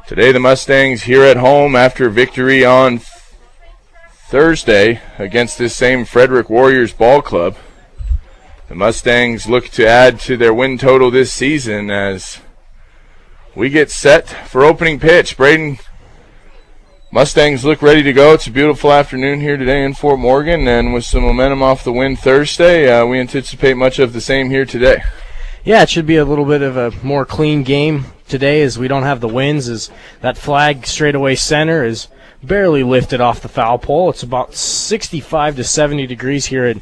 Today the Mustangs here at home after victory on Thursday against this same Frederick Warriors ball club. The Mustangs look to add to their win total this season as we get set for opening pitch. Braden, Mustangs look ready to go. It's a beautiful afternoon here today in Fort Morgan, and with some momentum off the win Thursday, we anticipate much of the same here today. Yeah, it should be a little bit of a more clean game today as we don't have the winds, as that flag straightaway center is barely lifted off the foul pole. It's about 65 to 70 degrees here at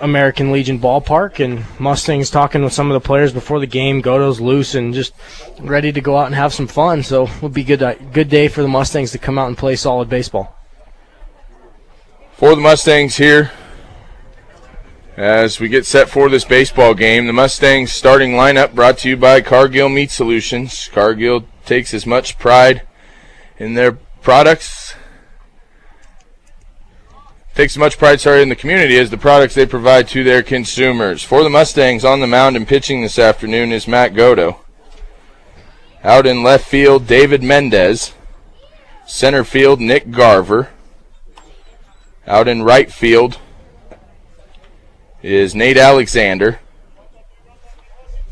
American Legion Ballpark, and Mustangs talking with some of the players before the game. Godo's loose and just ready to go out and have some fun, so it'll be good day for the Mustangs to come out and play solid baseball. For the Mustangs here, as we get set for this baseball game, the Mustangs starting lineup brought to you by Cargill Meat Solutions. Cargill takes as much pride in their products, in the community as the products they provide to their consumers. For the Mustangs, on the mound and pitching this afternoon is Matt Godo. Out in left field, David Mendez. Center field, Nick Garver. Out in right field is Nate Alexander.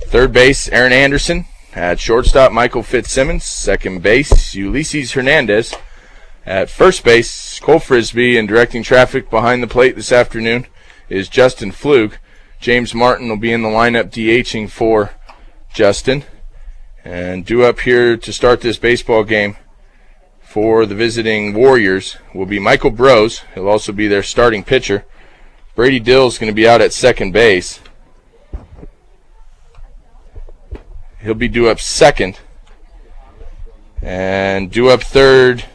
Third base, Aaron Anderson. At shortstop, Michael Fitzsimmons. Second base, Ulysses Hernandez. At first base, Cole Frisbee, and directing traffic behind the plate this afternoon is Justin Flug. James Martin will be in the lineup DHing for Justin. And due up here to start this baseball game for the visiting Warriors will be Michael Brose. He'll also be their starting pitcher. Brady Dill's going to be out at second base. He'll be due up second. And due up third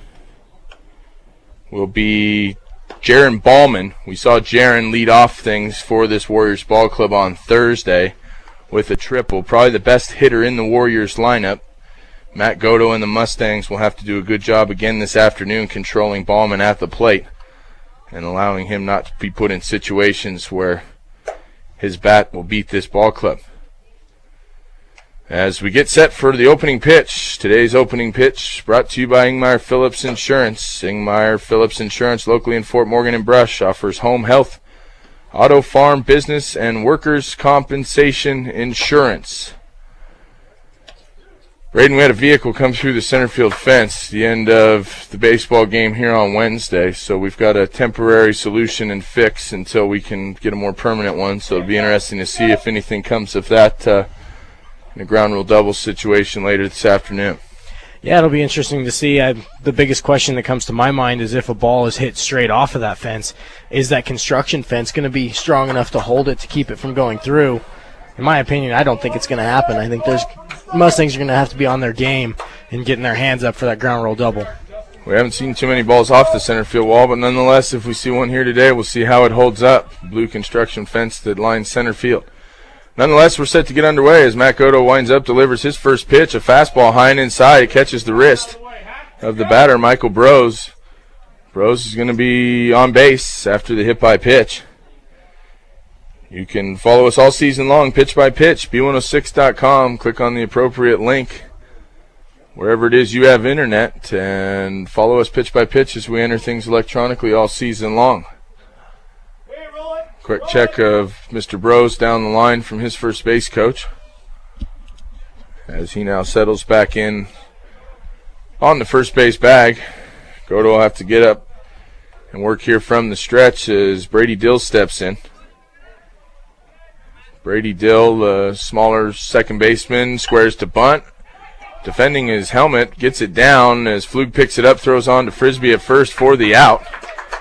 will be Jaron Ballman. We saw Jaron lead off things for this Warriors ball club on Thursday with a triple. Probably the best hitter in the Warriors lineup. Matt Godo and the Mustangs will have to do a good job again this afternoon controlling Ballman at the plate and allowing him not to be put in situations where his bat will beat this ball club. As we get set for the opening pitch, today's opening pitch brought to you by Ingmeyer Phillips Insurance. Ingmeyer Phillips Insurance, locally in Fort Morgan and Brush, offers home, health, auto, farm, business, and workers' compensation insurance. Braden, we had a vehicle come through the center field fence the end of the baseball game here on Wednesday, so we've got a temporary solution and fix until we can get a more permanent one, so it'll be interesting to see if anything comes of that in a ground rule double situation later this afternoon. Yeah, it'll be interesting to see. The biggest question that comes to my mind is if a ball is hit straight off of that fence, is that construction fence going to be strong enough to hold it to keep it from going through? In my opinion, I don't think it's going to happen. I think Mustangs are going to have to be on their game and getting their hands up for that ground roll double. We haven't seen too many balls off the center field wall, but nonetheless, if we see one here today, we'll see how it holds up. Blue construction fence that lines center field. Nonetheless, we're set to get underway as Matt Godo winds up, delivers his first pitch, a fastball high and inside. It catches the wrist of the batter, Michael Brose. Brose is going to be on base after the hit by pitch. You can follow us all season long, pitch by pitch, B106.com. Click on the appropriate link wherever it is you have internet, and follow us pitch by pitch as we enter things electronically all season long. Quick check of Mr. Brose down the line from his first base coach as he now settles back in on the first base bag. Godo will have to get up and work here from the stretch as Brady Dill steps in. Brady Dill, the smaller second baseman, squares to bunt. Defending his helmet, gets it down as Flug picks it up, throws on to Frisbee at first for the out.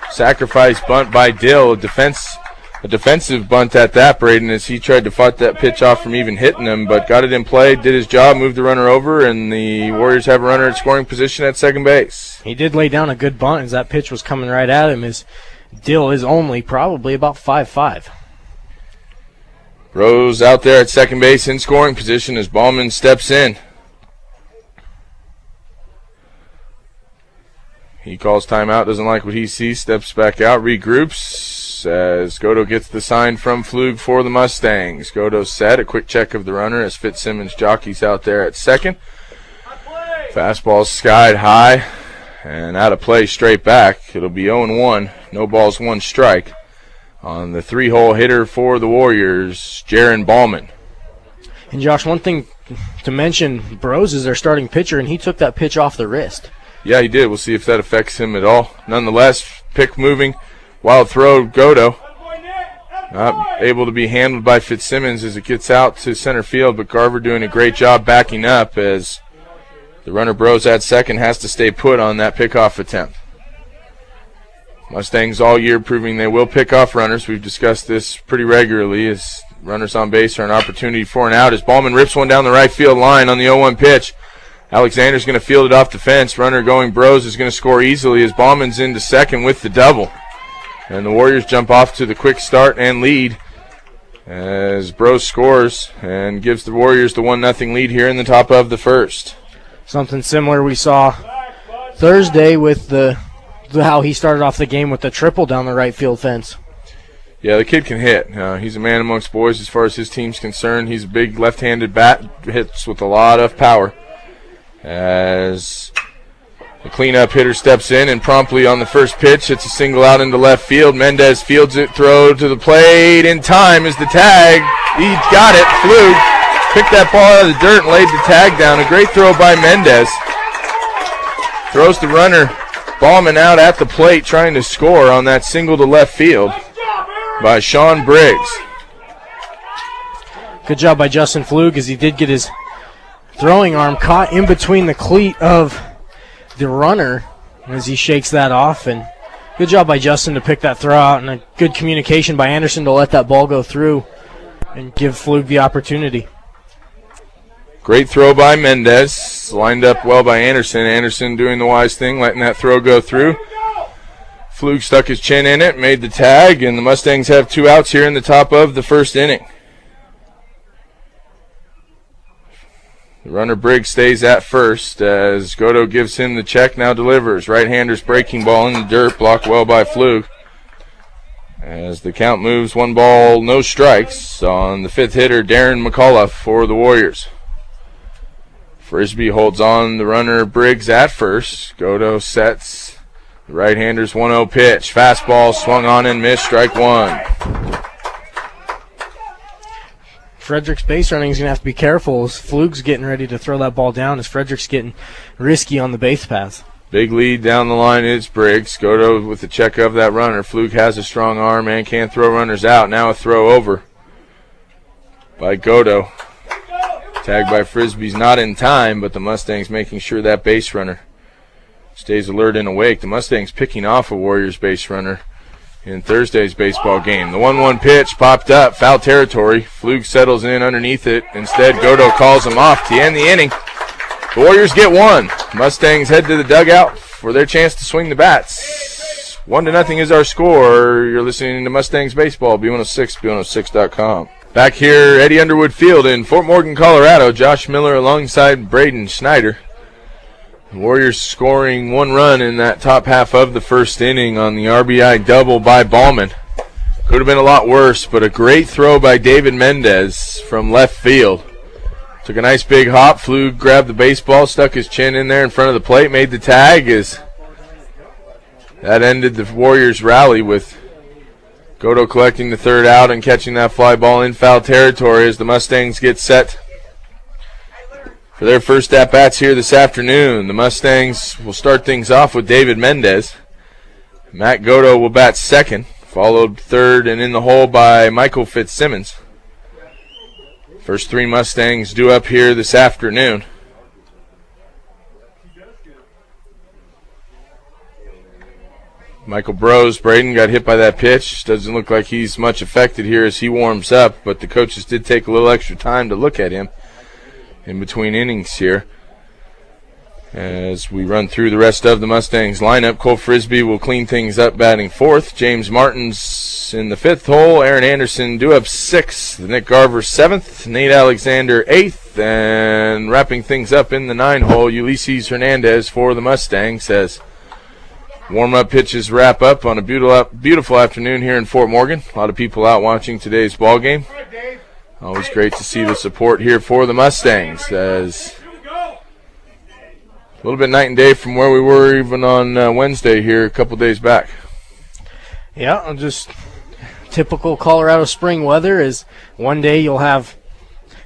Sacrifice bunt by Dill, a defensive bunt at that, Braden, as he tried to fight that pitch off from even hitting him, but got it in play, did his job, moved the runner over, and the Warriors have a runner at scoring position at second base. He did lay down a good bunt as that pitch was coming right at him, as Dill is only probably about 5'5". Rose out there at second base in scoring position as Ballman steps in. He calls timeout, doesn't like what he sees, steps back out, regroups as Godo gets the sign from Flug for the Mustangs. Godo's set, a quick check of the runner as Fitzsimmons jockeys out there at second. Fastball skied high and out of play straight back. It'll be 0-1. No balls, one strike. On the 3-hole hitter for the Warriors, Jaron Ballman. And Josh, one thing to mention, Bros is their starting pitcher, and he took that pitch off the wrist. Yeah, he did. We'll see if that affects him at all. Nonetheless, pick moving. Wild throw, Godo. Not able to be handled by Fitzsimmons as it gets out to center field, but Garver doing a great job backing up as the runner Bros at second has to stay put on that pickoff attempt. Mustangs all year proving they will pick off runners. We've discussed this pretty regularly as runners on base are an opportunity for an out as Ballman rips one down the right field line on the 0-1 pitch. Alexander's going to field it off the fence. Runner going Bros is going to score easily as Ballman's into second with the double. And the Warriors jump off to the quick start and lead as Bros scores and gives the Warriors the 1-0 lead here in the top of the first. Something similar we saw Thursday with how he started off the game with the triple down the right field fence. Yeah, the kid can hit. He's a man amongst boys as far as his team's concerned. He's a big left-handed bat, hits with a lot of power. As the cleanup hitter steps in and promptly on the first pitch, it's a single out into left field. Mendez fields it, throw to the plate in time is the tag. He got it, flew, picked that ball out of the dirt and laid the tag down. A great throw by Mendez. Throws the runner Ballman out at the plate trying to score on that single to left field by Sean Briggs. Good job by Justin Flug as he did get his throwing arm caught in between the cleat of the runner as he shakes that off. And good job by Justin to pick that throw out, and a good communication by Anderson to let that ball go through and give Flug the opportunity. Great throw by Mendez. Lined up well by Anderson. Anderson doing the wise thing, letting that throw go through. Flug stuck his chin in it, made the tag, and the Mustangs have 2 outs here in the top of the first inning. The runner Briggs stays at first as Godo gives him the check, now delivers. Right-hander's breaking ball in the dirt, blocked well by Flug. As the count moves, 1 ball, no strikes on the 5th hitter, Darren McCullough for the Warriors. Frisbee holds on the runner Briggs at first. Godo sets the right-hander's 1-0 pitch. Fastball swung on and missed, strike 1. Frederick's base running is going to have to be careful as Flug's getting ready to throw that ball down as Frederick's getting risky on the base path. Big lead down the line is Briggs. Godo with the check of that runner. Flug has a strong arm and can throw runners out. Now a throw over by Godo. Tagged by Frisbee's not in time, but the Mustangs making sure that base runner stays alert and awake. The Mustangs picking off a Warriors base runner in Thursday's baseball game. The 1-1 pitch popped up, foul territory. Flug settles in underneath it. Instead, Godo calls him off to end the inning. The Warriors get 1. Mustangs head to the dugout for their chance to swing the bats. 1-0 is our score. You're listening to Mustangs Baseball, B106, B106.com. Back here, Eddie Underwood Field in Fort Morgan, Colorado. Josh Miller alongside Braden Schneider. The Warriors scoring 1 run in that top half of the first inning on the RBI double by Ballman. Could have been a lot worse, but a great throw by David Mendez from left field. Took a nice big hop. Flug grabbed the baseball, stuck his chin in there in front of the plate, made the tag. As that ended the Warriors' rally with Godo collecting the 3rd out and catching that fly ball in foul territory as the Mustangs get set for their first at-bats here this afternoon. The Mustangs will start things off with David Mendez. Matt Godo will bat second, followed 3rd and in the hole by Michael Fitzsimmons. First 3 Mustangs due up here this afternoon. Michael Braden got hit by that pitch. Doesn't look like he's much affected here as he warms up, but the coaches did take a little extra time to look at him in between innings here. As we run through the rest of the Mustangs lineup, Cole Frisbee will clean things up batting 4th. James Martin's in the 5th hole. Aaron Anderson due up 6th. Nick Garver 7th. Nate Alexander 8th. And wrapping things up in the 9 hole, Ulysses Hernandez for the Mustangs as warm-up pitches wrap up on a beautiful afternoon here in Fort Morgan. A lot of people out watching today's ball game. Always great to see the support here for the Mustangs as A little bit night and day from where we were even on Wednesday here a couple days back. Yeah, just typical Colorado spring weather is one day you'll have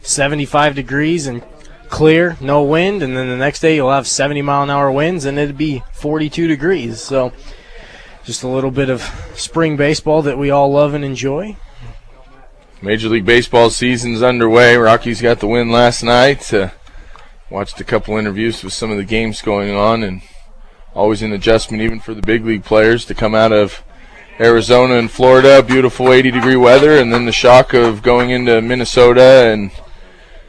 75 degrees and clear, no wind, and then the next day you'll have 70-mile-an-hour winds and it'd be 42 degrees. So just a little bit of spring baseball that we all love and enjoy. Major League Baseball season's underway. Rockies got the win last night. Watched a couple interviews with some of the games going on, and always an adjustment even for the big league players to come out of Arizona and Florida, beautiful 80-degree weather, and then the shock of going into Minnesota and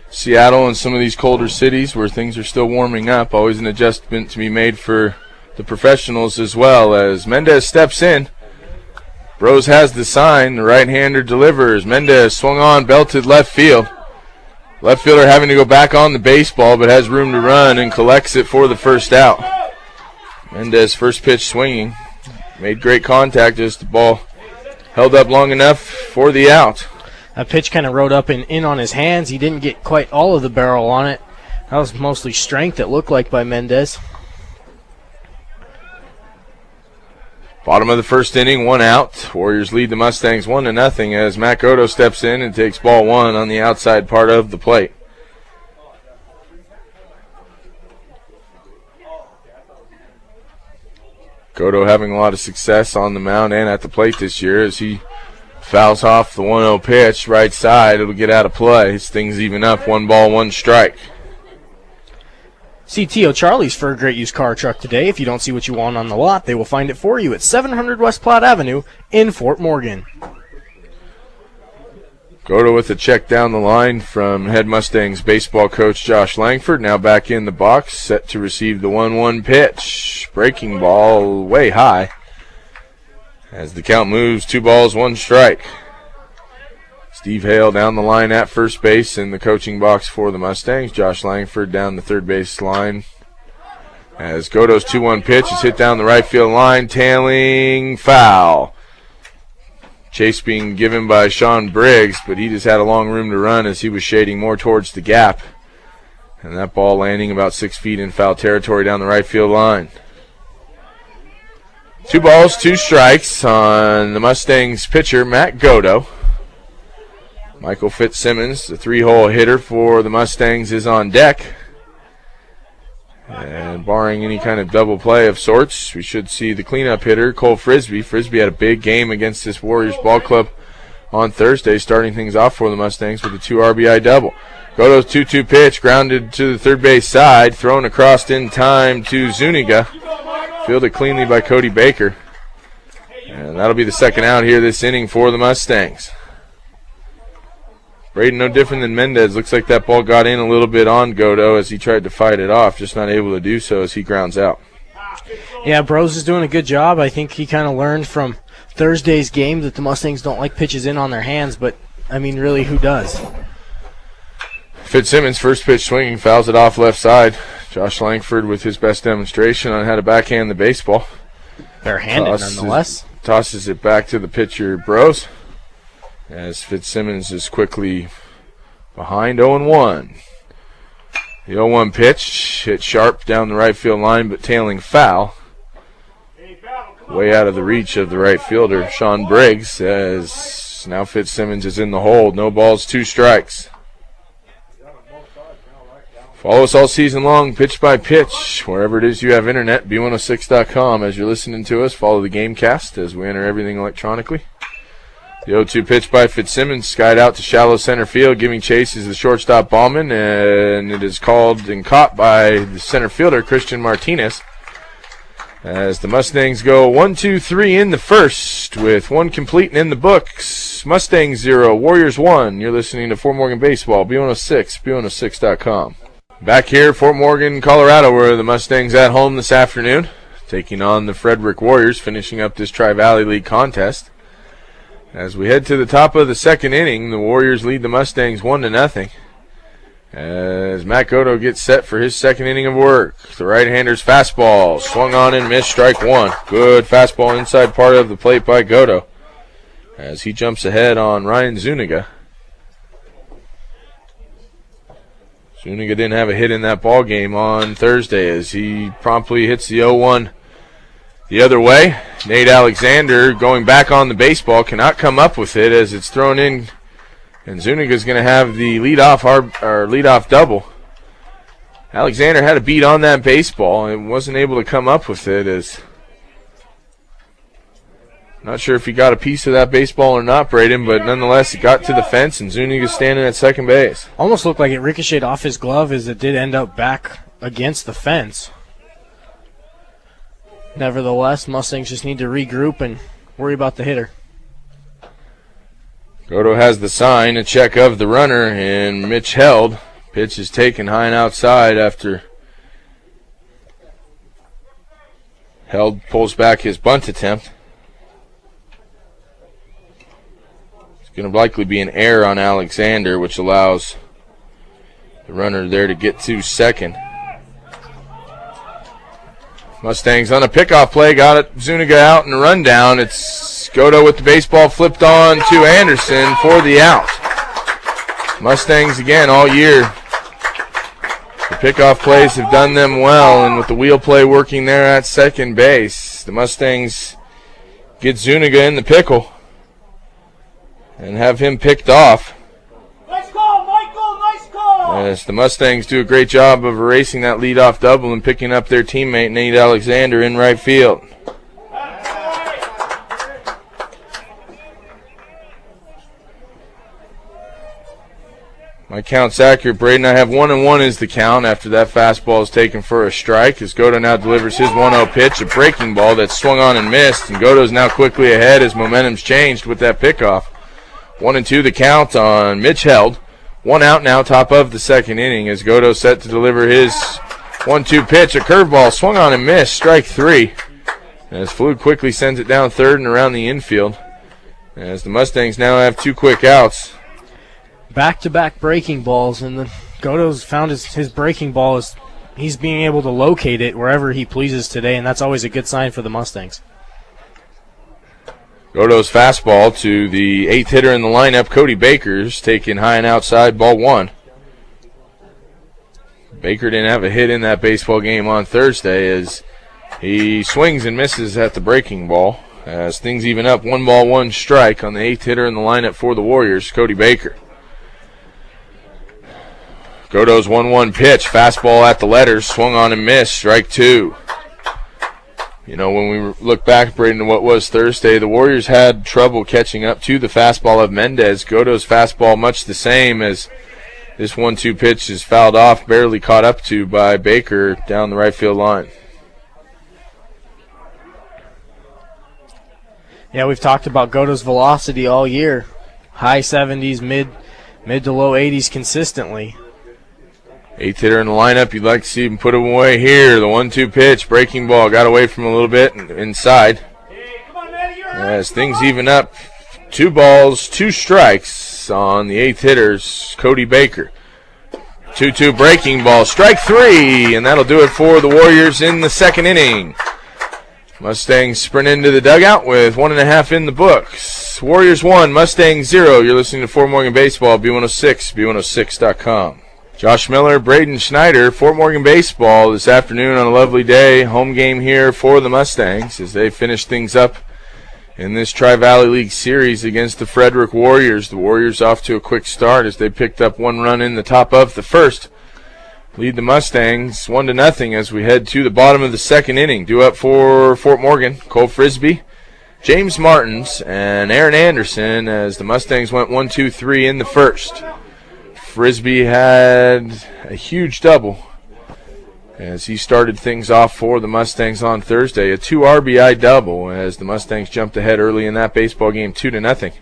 Seattle and some of these colder cities where things are still warming up. Always an adjustment to be made for the professionals as well. As Mendez steps in, Bros has the sign, the right-hander delivers. Mendez swung on, belted left field. Left fielder having to go back on the baseball but has room to run and collects it for the first out. Mendez first pitch swinging. Made great contact, just the ball held up long enough for the out. That pitch kind of rode up and in on his hands. He didn't get quite all of the barrel on it. That was mostly strength, it looked like, by Mendez. Bottom of the first inning, 1 out. Warriors lead the Mustangs 1-0 as Matt Godo steps in and takes ball 1 on the outside part of the plate. Godo having a lot of success on the mound and at the plate this year as he fouls off the 1-0 pitch, right side. It'll get out of play. His things even up, 1 ball, 1 strike. See T.O. Charlie's for a great used car truck today. If you don't see what you want on the lot, they will find it for you at 700 West Platte Avenue in Fort Morgan. Godo with a check down the line from head Mustangs baseball coach Josh Langford. Now back in the box, set to receive the 1-1 pitch. Breaking ball way high. As the count moves, 2 balls, 1 strike. Steve Hale down the line at first base in the coaching box for the Mustangs. Josh Langford down the third base line. As Godo's 2-1 pitch is hit down the right field line, tailing foul. Chase being given by Sean Briggs, but he just had a long room to run as he was shading more towards the gap. And that ball landing about 6 feet in foul territory down the right field line. 2 balls, 2 strikes on the Mustangs pitcher, Matt Godo. Michael Fitzsimmons, the 3-hole hitter for the Mustangs, is on deck. And barring any kind of double play of sorts, we should see the cleanup hitter, Cole Frisbee. Frisbee had a big game against this Warriors ball club on Thursday, starting things off for the Mustangs with a 2 RBI double. Godo's 2-2 pitch, grounded to the third base side, thrown across in time to Zuniga. Fielded cleanly by Cody Baker. And that'll be the second out here this inning for the Mustangs. Braden no different than Mendez. Looks like that ball got in a little bit on Godo as he tried to fight it off, just not able to do so as he grounds out. Yeah, Bros is doing a good job. I think he kind of learned from Thursday's game that the Mustangs don't like pitches in on their hands, but, I mean, really, who does? Fitzsimmons, first pitch swinging, fouls it off left side. Josh Langford with his best demonstration on how to backhand the baseball. Bare-handed, nonetheless. Tosses it back to the pitcher, Bros, as Fitzsimmons is quickly behind 0-1. The 0-1 pitch hit sharp down the right field line, but tailing foul. Way out of the reach of the right fielder, Sean Briggs, as now Fitzsimmons is in the hold. No balls, 2 strikes. Follow us all season long, pitch by pitch, wherever it is you have internet, B106.com. As you're listening to us, follow the Gamecast as we enter everything electronically. The 0-2 pitch by Fitzsimmons, skied out to shallow center field, giving chase is the shortstop Ballman, and it is called and caught by the center fielder, Christian Martinez. As the Mustangs go 1-2-3 in the first, with 1 complete and in the books. Mustangs 0, Warriors 1. You're listening to Fort Morgan Baseball, B106, B106.com. Back here, Fort Morgan, Colorado, where the Mustangs at home this afternoon, taking on the Frederick Warriors, finishing up this Tri-Valley League contest. As we head to the top of the second inning, the Warriors lead the Mustangs 1-0. As Matt Godo gets set for his second inning of work. The right-hander's fastball, swung on and missed, strike 1. Good fastball inside part of the plate by Godo as he jumps ahead on Ryan Zuniga. Zuniga didn't have a hit in that ball game on Thursday as he promptly hits the 0-1 the other way. Nate Alexander going back on the baseball cannot come up with it as it's thrown in, and Zuniga's going to have the leadoff double. Alexander had a beat on that baseball and wasn't able to come up with it. As not sure if he got a piece of that baseball or not, Braden, but nonetheless it got to the fence and Zuniga's standing at second base. Almost looked like it ricocheted off his glove as it did end up back against the fence. Nevertheless, Mustangs just need to regroup and worry about the hitter. Godo has the sign, a check of the runner, and Mitch Held. Pitch is taken high and outside after Held pulls back his bunt attempt. It's going to likely be an error on Alexander, which allows the runner there to get to second. Mustangs on a pickoff play, got it, Zuniga out and a rundown. It's Godo with the baseball flipped on to Anderson for the out. Mustangs again all year. The pickoff plays have done them well, and with the wheel play working there at second base, the Mustangs get Zuniga in the pickle and have him picked off. Nice call, Michael, nice call! As the Mustangs do a great job of erasing that leadoff double and picking up their teammate Nate Alexander in right field. My count's accurate, Braden. I have 1-1 is the count after that fastball is taken for a strike as Godo now delivers his 1-0 pitch, a breaking ball that swung on and missed, and Godo's now quickly ahead as momentum's changed with that pickoff. 1-2 the count on Mitch Held. One out now, top of the second inning as Godo set to deliver his 1-2 pitch, a curveball swung on and missed, strike three. As Flug quickly sends it down third and around the infield as the Mustangs now have two quick outs. Back-to-back breaking balls, and the Godo's found his breaking ball is he's being able to locate it wherever he pleases today, and that's always a good sign for the Mustangs. Godo's fastball to the eighth hitter in the lineup, Cody Baker's taken high and outside, ball one. Baker didn't have a hit in that baseball game on Thursday as he swings and misses at the breaking ball. As things even up, 1-1 strike on the eighth hitter in the lineup for the Warriors, Cody Baker. Godo's 1-1 pitch, fastball at the letters, swung on and missed, strike two. You know, when we look back, Braden, to what was Thursday, the Warriors had trouble catching up to the fastball of Mendez. Godo's fastball much the same as this 1-2 pitch is fouled off, barely caught up to by Baker down the right field line. Yeah, we've talked about Godo's velocity all year. High 70s, mid to low 80s consistently. Eighth hitter in the lineup, you'd like to see him put him away here. The 1-2 pitch, breaking ball, got away from him a little bit and inside. As things even up, 2 balls, 2 strikes on the eighth hitter's Cody Baker. 2-2 breaking ball, strike three, and that'll do it for the Warriors in the second inning. Mustangs sprint into the dugout with 1.5 in the books. Warriors 1, Mustangs 0. You're listening to Fort Morgan Baseball, B106, B106.com. Josh Miller, Braden Schneider, Fort Morgan Baseball this afternoon on a lovely day. Home game here for the Mustangs as they finish things up in this Tri-Valley League series against the Frederick Warriors. The Warriors off to a quick start as they picked up 1 run in the top of the first. Lead the Mustangs 1-0 as we head to the bottom of the second inning. Due up for Fort Morgan, Cole Frisbee, James Martins, and Aaron Anderson as the Mustangs went 1-2-3 in the first. Frisbee had a huge double as he started things off for the Mustangs on Thursday. A 2 RBI double as the Mustangs jumped ahead early in that baseball game 2-0.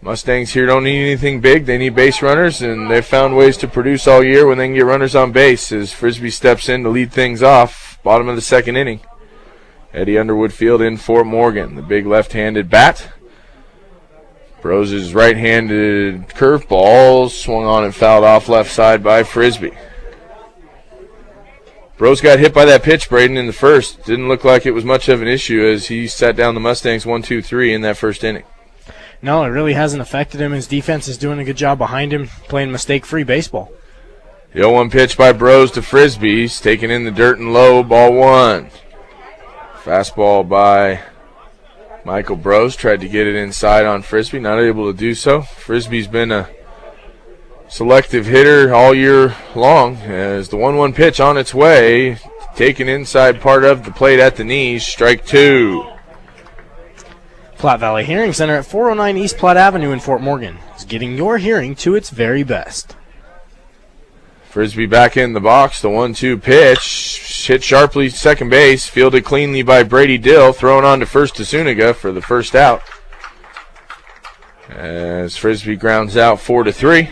Mustangs here don't need anything big. They need base runners, and they've found ways to produce all year when they can get runners on base as Frisbee steps in to lead things off. Bottom of the second inning. Eddie Underwood Field in Fort Morgan. The big left-handed bat. Brose's right-handed curveball swung on and fouled off left side by Frisbee. Brose got hit by that pitch, Braden, in the first. Didn't look like it was much of an issue as he sat down the Mustangs 1-2-3 in that first inning. No, it really hasn't affected him. His defense is doing a good job behind him, playing mistake-free baseball. The 0-1 pitch by Bros to Frisbee. He's taken in the dirt and low, ball 1. Fastball by Michael Bros. Tried to get it inside on Frisbee, not able to do so. Frisbee's been a selective hitter all year long as the 1-1 pitch on its way. Taken inside part of the plate at the knees, strike 2. Platte Valley Hearing Center at 409 East Platte Avenue in Fort Morgan is getting your hearing to its very best. Frisbee back in the box. The 1-2 pitch hit sharply second base, fielded cleanly by Brady Dill, thrown on to first to Suniga for the first out. As Frisbee grounds out 4-3.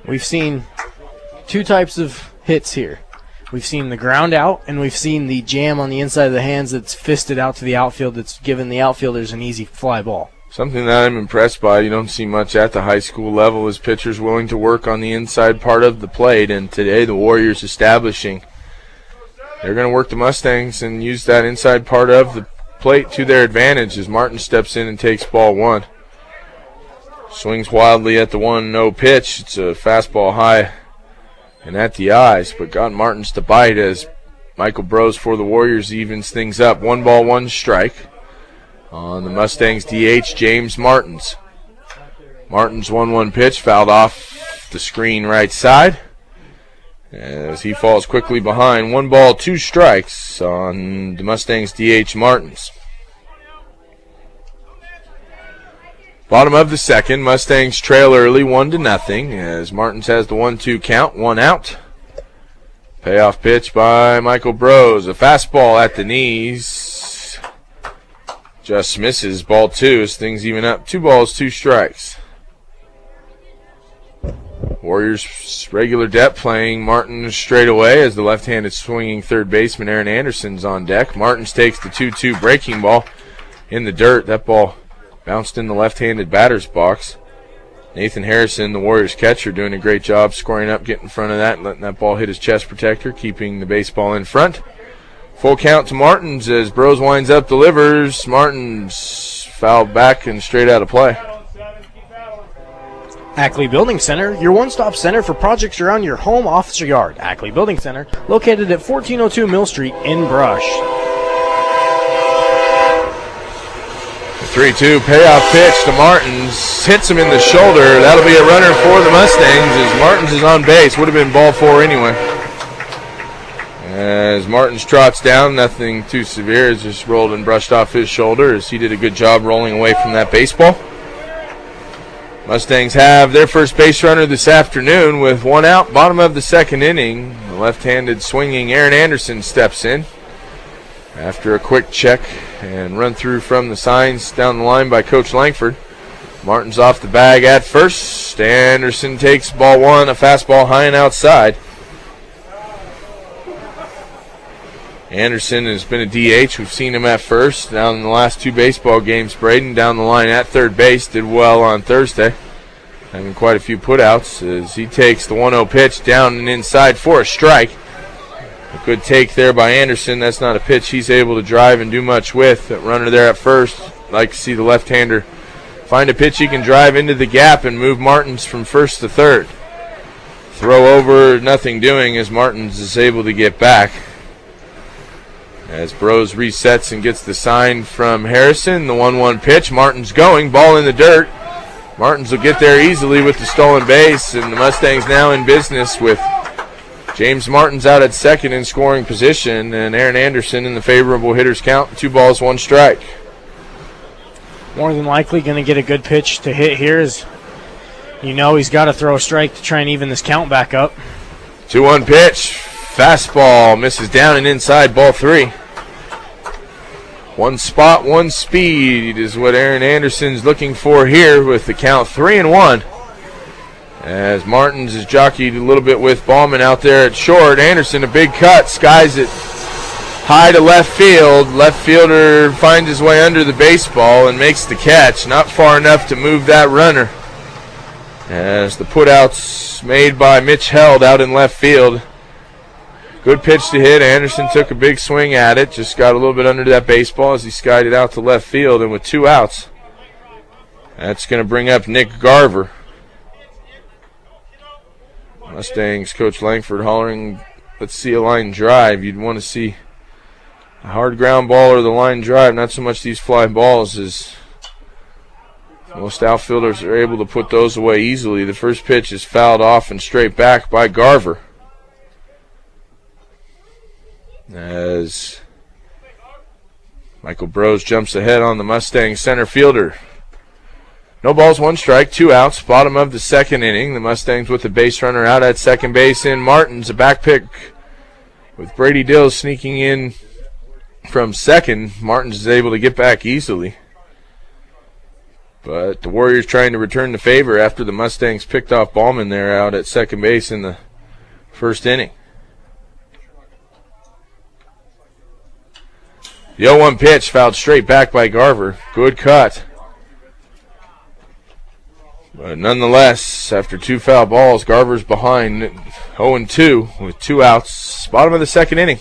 We've seen two types of hits here. We've seen the ground out, and we've seen the jam on the inside of the hands that's fisted out to the outfield that's given the outfielders an easy fly ball. Something that I'm impressed by, you don't see much at the high school level, is pitchers willing to work on the inside part of the plate, and today the Warriors establishing they're going to work the Mustangs and use that inside part of the plate to their advantage as Martin steps in and takes ball 1. Swings wildly at the 1-0 pitch. It's a fastball high and at the eyes, but got Martins to bite as Michael Bros for the Warriors evens things up. 1 ball, 1 strike. On the Mustangs DH, James Martins. Martins 1-1 pitch fouled off the screen right side as he falls quickly behind. 1 ball, 2 strikes on the Mustangs DH Martins. Bottom of the second, Mustangs trail early 1-0 as Martins has the 1-2 count, 1 out. Payoff pitch by Michael Bros. A fastball at the knees. Just misses, ball 2 as things even up. 2 balls, 2 strikes. Warriors regular depth playing Martins straight away as the left-handed swinging third baseman Aaron Anderson's on deck. Martins takes the 2-2 breaking ball in the dirt. That ball bounced in the left-handed batter's box. Nathan Harrison, the Warriors catcher, doing a great job scoring up, getting in front of that, and letting that ball hit his chest protector, keeping the baseball in front. Full count to Martins as Bros winds up, delivers. Martins fouled back and straight out of play. Ackley Building Center, your one-stop center for projects around your home, office, or yard. Ackley Building Center, located at 1402 Mill Street in Brush. 3-2 payoff pitch to Martins. Hits him in the shoulder. That'll be a runner for the Mustangs as Martins is on base. Would have been ball 4 anyway. As Martins trots down, nothing too severe. It's just rolled and brushed off his shoulder as he did a good job rolling away from that baseball. Mustangs have their first base runner this afternoon with 1 out. Bottom of the second inning, the left-handed swinging Aaron Anderson steps in after a quick check and run through from the signs down the line by Coach Langford. Martins off the bag at first. Anderson takes ball 1, a fastball high and outside. Anderson has been a DH. We've seen him at first down in the last 2 baseball games. Braden down the line at third base. Did well on Thursday, having quite a few putouts as he takes the 1-0 pitch down and inside for a strike. A good take there by Anderson. That's not a pitch he's able to drive and do much with. That runner there at first. Like to see the left-hander find a pitch he can drive into the gap and move Martins from first to third. Throw over, nothing doing as Martins is able to get back. As Bros resets and gets the sign from Harrison, the 1-1 pitch. Martins going, ball in the dirt. Martins will get there easily with the stolen base, and the Mustangs now in business with James Martins out at second in scoring position, and Aaron Anderson in the favorable hitter's count. 2 balls, 1 strike. More than likely going to get a good pitch to hit here as you know he's got to throw a strike to try and even this count back up. 2-1 pitch. Fastball misses down and inside, ball 3. 1 spot, 1 speed is what Aaron Anderson's looking for here with the count 3-1. As Martins is jockeyed a little bit with Ballman out there at short. Anderson, a big cut, skies it high to left field. Left fielder finds his way under the baseball and makes the catch. Not far enough to move that runner. As the putouts made by Mitch Held out in left field. Good pitch to hit. Anderson took a big swing at it. Just got a little bit under that baseball as he skied it out to left field. And with 2 outs, that's going to bring up Nick Garver. Mustangs coach Langford hollering, let's see a line drive. You'd want to see a hard ground ball or the line drive, not so much these fly balls, as most outfielders are able to put those away easily. The first pitch is fouled off and straight back by Garver, as Michael Brose jumps ahead on the Mustang center fielder. No balls, 1 strike, 2 outs. Bottom of the second inning. The Mustangs with the base runner out at second base in Martins. A back pick with Brady Dills sneaking in from second. Martins is able to get back easily. But the Warriors trying to return the favor after the Mustangs picked off Ballman there out at second base in the first inning. The 0-1 pitch fouled straight back by Garver. Good cut. But nonetheless, after 2 foul balls, Garver's behind 0-2 with 2 outs. Bottom of the second inning.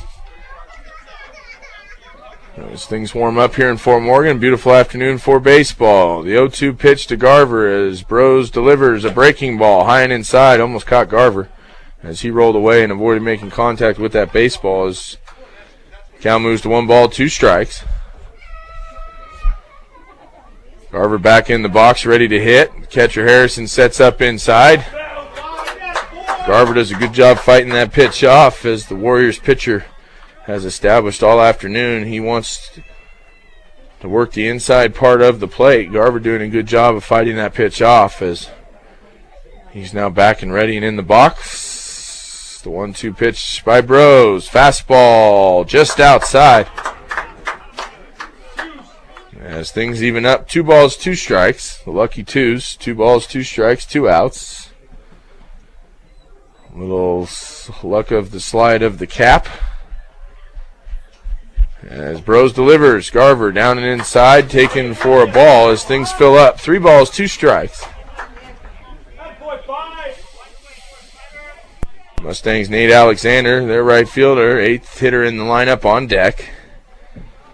As things warm up here in Fort Morgan, beautiful afternoon for baseball. The 0-2 pitch to Garver as Brose delivers a breaking ball high and inside. Almost caught Garver as he rolled away and avoided making contact with that baseball as count moves to 1 ball, 2 strikes. Garver back in the box, ready to hit. Catcher Harrison sets up inside. Garver does a good job fighting that pitch off, as the Warriors pitcher has established all afternoon. He wants to work the inside part of the plate. Garver doing a good job of fighting that pitch off, as he's now back and ready and in the box. The 1-2 pitch by Brose. Fastball just outside. As things even up, 2 balls, 2 strikes. The lucky twos, 2 balls, 2 strikes, 2 outs. Little luck of the slide of the cap. As Brose delivers, Garver down and inside, taken for a ball as things fill up. 3 balls, 2 strikes. Mustangs Nate Alexander, their right fielder, 8th hitter in the lineup, on deck.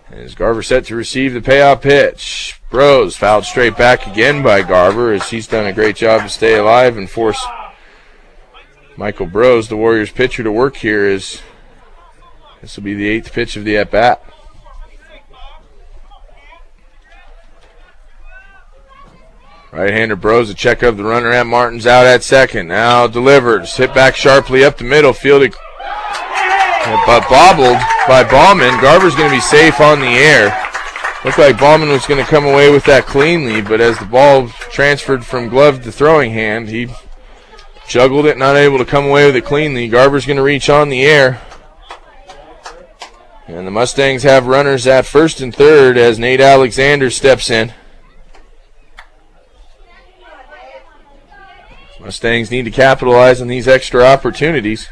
As Garver set to receive the payoff pitch. Brose fouled straight back again by Garver, as he's done a great job to stay alive and force Michael Brose, the Warriors pitcher, to work here, as this will be the 8th pitch of the at-bat. Right-hander Brose, a check of the runner at Martins out at second. Now delivers, hit back sharply up the middle, fielded but bobbled by Ballman. Garver's going to be safe on the air. Looked like Ballman was going to come away with that cleanly, but as the ball transferred from glove to throwing hand, he juggled it, not able to come away with it cleanly. Garver's going to reach on the air. And the Mustangs have runners at first and third as Nate Alexander steps in. Mustangs need to capitalize on these extra opportunities.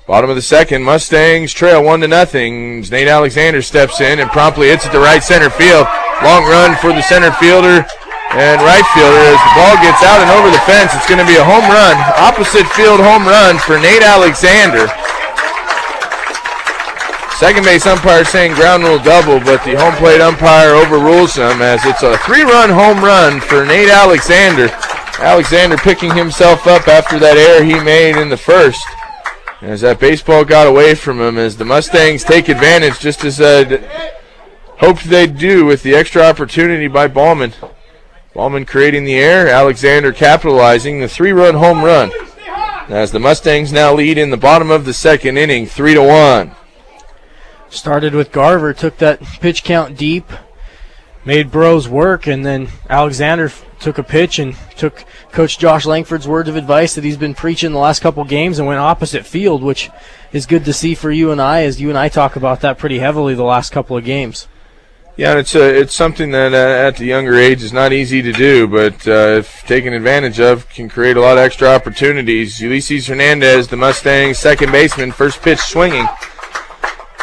Bottom of the second, Mustangs trail 1-0. Nate Alexander steps in and promptly hits it to right center field. Long run for the center fielder and right fielder as the ball gets out and over the fence. It's going to be a home run, opposite field home run for Nate Alexander. Second base umpire saying ground rule double, but the home plate umpire overrules him as it's a 3-run home run for Nate Alexander. Alexander picking himself up after that error he made in the first, as that baseball got away from him, as the Mustangs take advantage just as hoped they'd do with the extra opportunity by Ballman. Ballman creating the error, Alexander capitalizing the 3-run home run, as the Mustangs now lead in the bottom of the second inning, 3-1. Started with Garver, took that pitch count deep, made Brose work, and then Alexander took a pitch and took Coach Josh Langford's words of advice that he's been preaching the last couple games and went opposite field, which is good to see for you and I, as you and I talk about that pretty heavily the last couple of games. Yeah, it's something that at the younger age is not easy to do, but if taken advantage of, can create a lot of extra opportunities. Ulysses Hernandez, the Mustangs second baseman, first pitch swinging.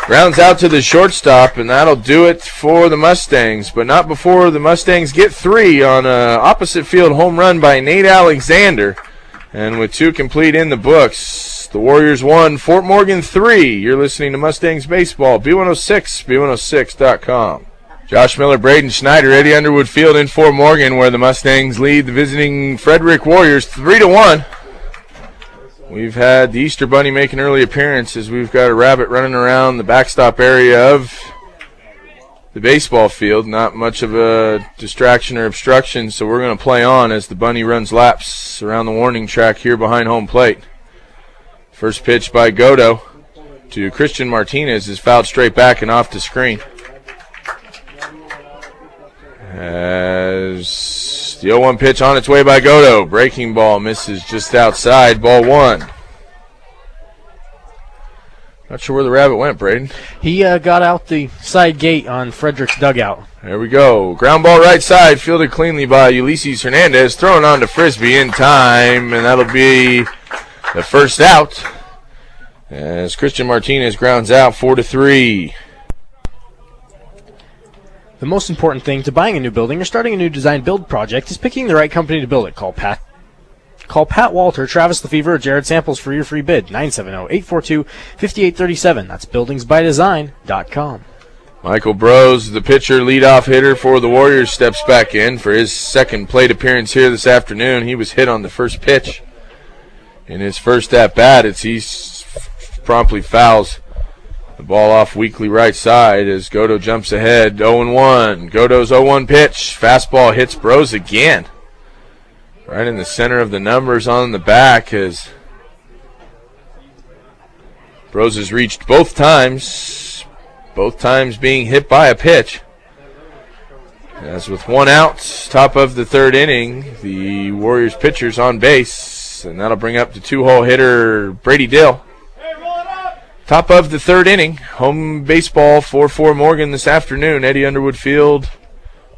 Grounds out to the shortstop, and that'll do it for the Mustangs, but not before the Mustangs get 3 on an opposite field home run by Nate Alexander. And with 2 complete in the books, the Warriors 1, Fort Morgan 3. You're listening to Mustangs Baseball, B106, B106.com. Josh Miller, Braden Schneider, Eddie Underwood Field in Fort Morgan, where the Mustangs lead the visiting Frederick Warriors 3-1. We've had the Easter Bunny make an early appearance as we've got a rabbit running around the backstop area of the baseball field. Not much of a distraction or obstruction, so we're going to play on as the Bunny runs laps around the warning track here behind home plate. First pitch by Godo to Christian Martinez is fouled straight back and off the screen. As the 0-1 pitch on its way by Godo. Breaking ball misses just outside. Ball one. Not sure where the rabbit went, Braden. He got out the side gate on Frederick's dugout. There we go. Ground ball right side, fielded cleanly by Ulysses Hernandez. Thrown on to Frisbee in time, and that'll be the first out. As Christian Martinez grounds out 4-3. The most important thing to buying a new building or starting a new design build project is picking the right company to build it. Call Pat Walter, Travis Lefevre, or Jared Samples for your free bid. 970-842-5837. That's buildingsbydesign.com. Michael Brose, the pitcher, leadoff hitter for the Warriors, steps back in for his second plate appearance here this afternoon. He was hit on the first pitch in his first at-bat as he promptly fouls the ball off weakly right side as Godo jumps ahead. 0-1. Godo's 0-1 pitch. Fastball hits Brose again. Right in the center of the numbers on the back as Brose has reached both times being hit by a pitch. As with one out, top of the third inning, the Warriors pitcher's on base, and that'll bring up the two-hole hitter Brady Dill. Top of the third inning, home baseball for Fort Morgan this afternoon, Eddie Underwood Field,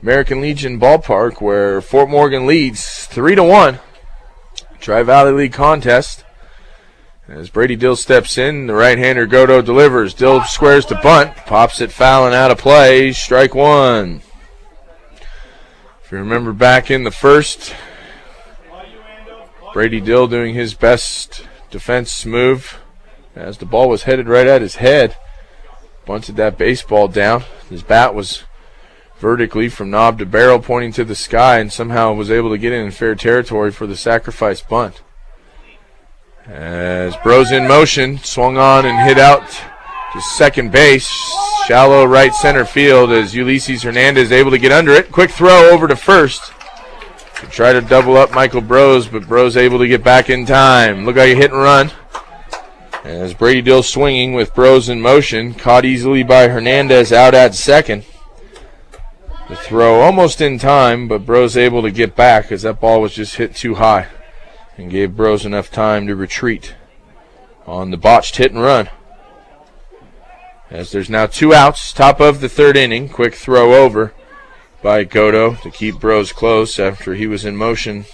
American Legion Ballpark, where Fort Morgan leads 3-1. Tri-Valley League contest. As Brady Dill steps in, the right-hander Godo delivers. Dill squares to bunt, pops it foul and out of play, strike one. If you remember back in the first, Brady Dill doing his best defense move as the ball was headed right at his head. Bunted that baseball down. His bat was vertically from knob to barrel pointing to the sky and somehow was able to get in fair territory for the sacrifice bunt. As Brose in motion, swung on and hit out to second base. Shallow right center field as Ulysses Hernandez able to get under it. Quick throw over to first to try to double up Michael Brose, but Brose able to get back in time. Look like a hit and run. As Brady Dill swinging with Brose in motion, caught easily by Hernandez out at second. The throw almost in time, but Brose able to get back as that ball was just hit too high and gave Brose enough time to retreat on the botched hit and run. As there's now two outs, top of the third inning, quick throw over by Godo to keep Brose close after he was in motion.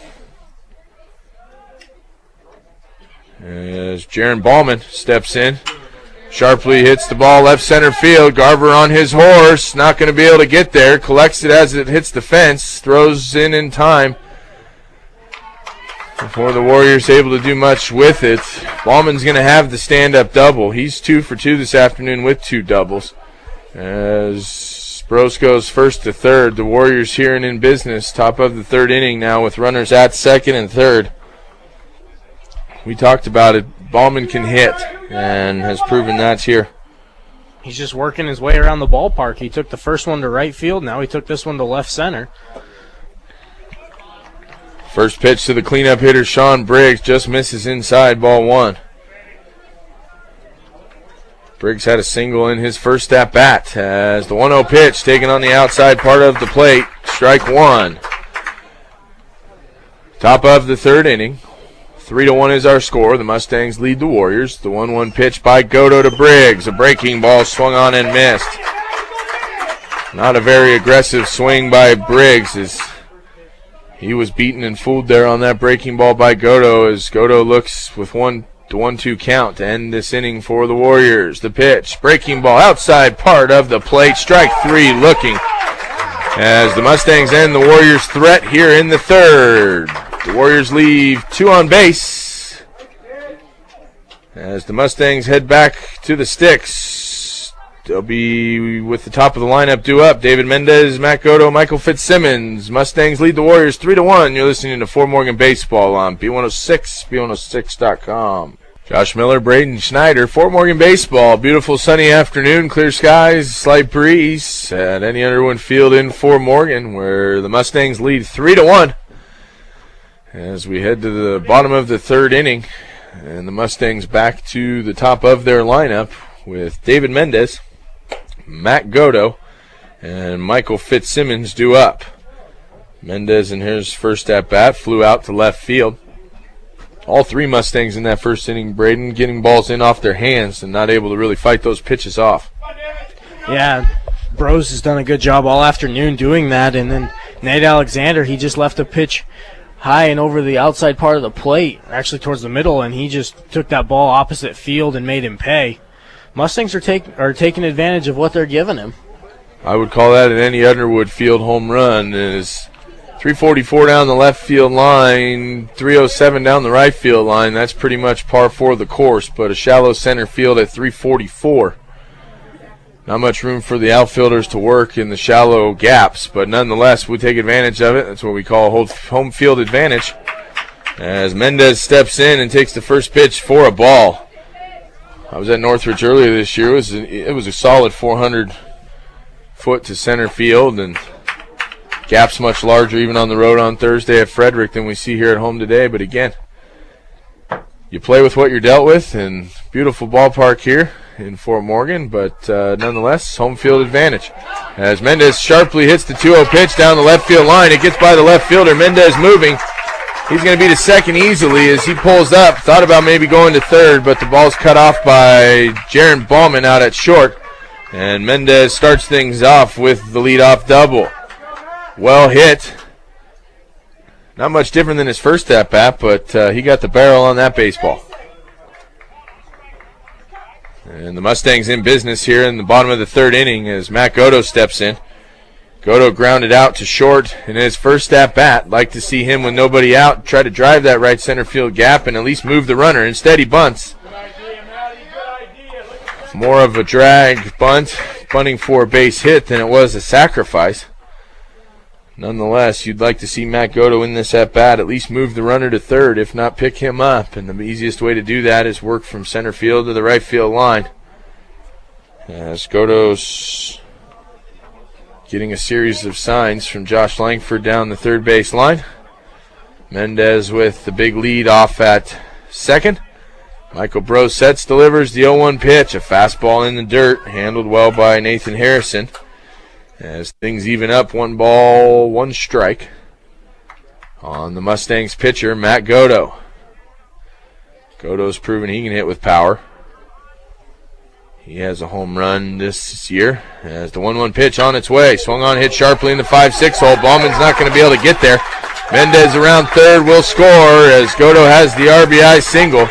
As Jaron Ballman steps in, sharply hits the ball left center field. Garver on his horse, not going to be able to get there. Collects it as it hits the fence, throws in time before the Warriors able to do much with it. Ballman's going to have the stand-up double. He's 2 for 2 this afternoon with 2 doubles. As Brose goes first to third, the Warriors here and in business, top of the third inning now with runners at second and third. We talked about it. Ballman can hit and has proven that's here. He's just working his way around the ballpark. He took the first one to right field. Now he took this one to left center. First pitch to the cleanup hitter, Sean Briggs, just misses inside, ball one. Briggs had a single in his first at-bat as the 1-0 pitch taken on the outside part of the plate. Strike one. Top of the third inning. 3-1 is our score. The Mustangs lead the Warriors. The 1-1 pitch by Godo to Briggs. A breaking ball swung on and missed. Not a very aggressive swing by Briggs as he was beaten and fooled there on that breaking ball by Godo as Godo looks with the 1-2 count to end this inning for the Warriors. The pitch, breaking ball outside part of the plate. Strike three looking as the Mustangs end the Warriors' threat here in the third. The Warriors leave 2 on base as the Mustangs head back to the sticks They'll be with the top of the lineup due up. David Mendez, Matt Godo, Michael Fitzsimmons. Mustangs lead the Warriors 3-1. You're listening to Fort Morgan Baseball on B106, B106.com. Josh Miller, Braden Schneider, Fort Morgan Baseball. Beautiful sunny afternoon, clear skies, slight breeze at any Underwood Field in Fort Morgan, where the Mustangs lead 3-1 as we head to the bottom of the third inning. And the Mustangs back to the top of their lineup with David Mendez, Matt Godo, and Michael Fitzsimmons due up. Mendez in his first at-bat flew out to left field. All three Mustangs in that first inning, Braden, getting balls in off their hands and not able to really fight those pitches off. Yeah, Bros has done a good job all afternoon doing that. And then Nate Alexander, he just left a pitch high and over the outside part of the plate, actually towards the middle, and he just took that ball opposite field and made him pay. Mustangs are taking advantage of what they're giving him. I would call that an any Underwood Field home run. Is 344 down the left field line, 307 down the right field line. That's pretty much par for the course, but a shallow center field at 344. Not much room for the outfielders to work in the shallow gaps, but nonetheless, we take advantage of it. That's what we call home field advantage. As Mendez steps in and takes the first pitch for a ball. I was at Northridge earlier this year. It was a solid 400 foot to center field, and gaps much larger even on the road on Thursday at Frederick than we see here at home today. But again, you play with what you're dealt with, and beautiful ballpark here in Fort Morgan, but nonetheless, home field advantage. As Mendez sharply hits the 2-0 pitch down the left field line, it gets by the left fielder. Mendez moving. He's going to be to second easily as he pulls up. Thought about maybe going to third, but the ball's cut off by Jaron Ballman out at short. And Mendez starts things off with the leadoff double. Well hit. Not much different than his first at-bat, but he got the barrel on that baseball. And the Mustangs in business here in the bottom of the third inning as Matt Godo steps in. Godo grounded out to short in his first at-bat. Like to see him with nobody out try to drive that right center field gap and at least move the runner. Instead, he bunts. Good idea, Matty. Good idea. More of a drag bunt, bunting for a base hit than it was a sacrifice. Nonetheless, you'd like to see Matt Godo in this at-bat at least move the runner to third, if not pick him up. And the easiest way to do that is work from center field to the right field line. As Godo's getting a series of signs from Josh Langford down the third base line. Mendez with the big lead off at second. Michael Brosets delivers the 0-1 pitch, a fastball in the dirt, handled well by Nathan Harrison. As things even up, 1 ball, 1 strike on the Mustangs pitcher, Matt Godo. Godo's proven he can hit with power. He has a home run this year as the 1-1 pitch on its way. Swung on, hit sharply in the 5-6 hole. Ballman's not going to be able to get there. Mendez around third will score as Godo has the RBI single.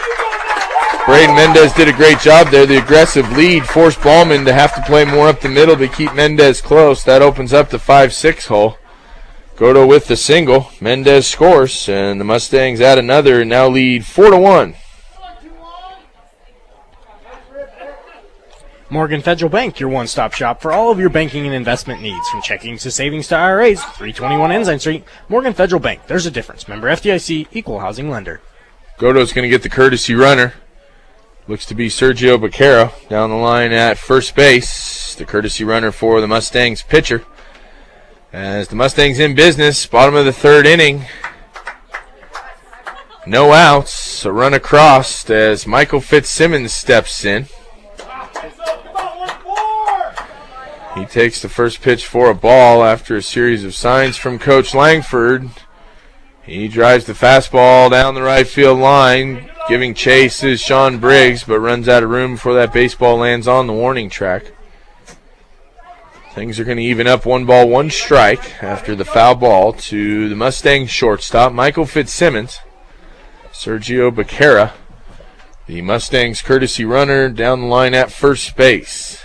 Braden Mendez did a great job there. The aggressive lead forced Ballman to have to play more up the middle to keep Mendez close. That opens up the 5-6 hole. Godo with the single. Mendez scores, and the Mustangs add another and now lead 4-1. Morgan Federal Bank, your one-stop shop for all of your banking and investment needs, from checkings to savings to IRAs. 321 Ensign Street, Morgan Federal Bank. There's a difference. Member FDIC, equal housing lender. Godo's going to get the courtesy runner. Looks to be Sergio Becerra down the line at first base. The courtesy runner for the Mustangs pitcher. As the Mustangs in business, bottom of the third inning. No outs, a run across as Michael Fitzsimmons steps in. He takes the first pitch for a ball after a series of signs from Coach Langford. He drives the fastball down the right field line. Giving chase is Sean Briggs, but runs out of room before that baseball lands on the warning track. Things are going to even up, 1 ball, 1 strike after the foul ball to the Mustang shortstop, Michael Fitzsimmons. Sergio Becerra, the Mustangs courtesy runner, down the line at first base.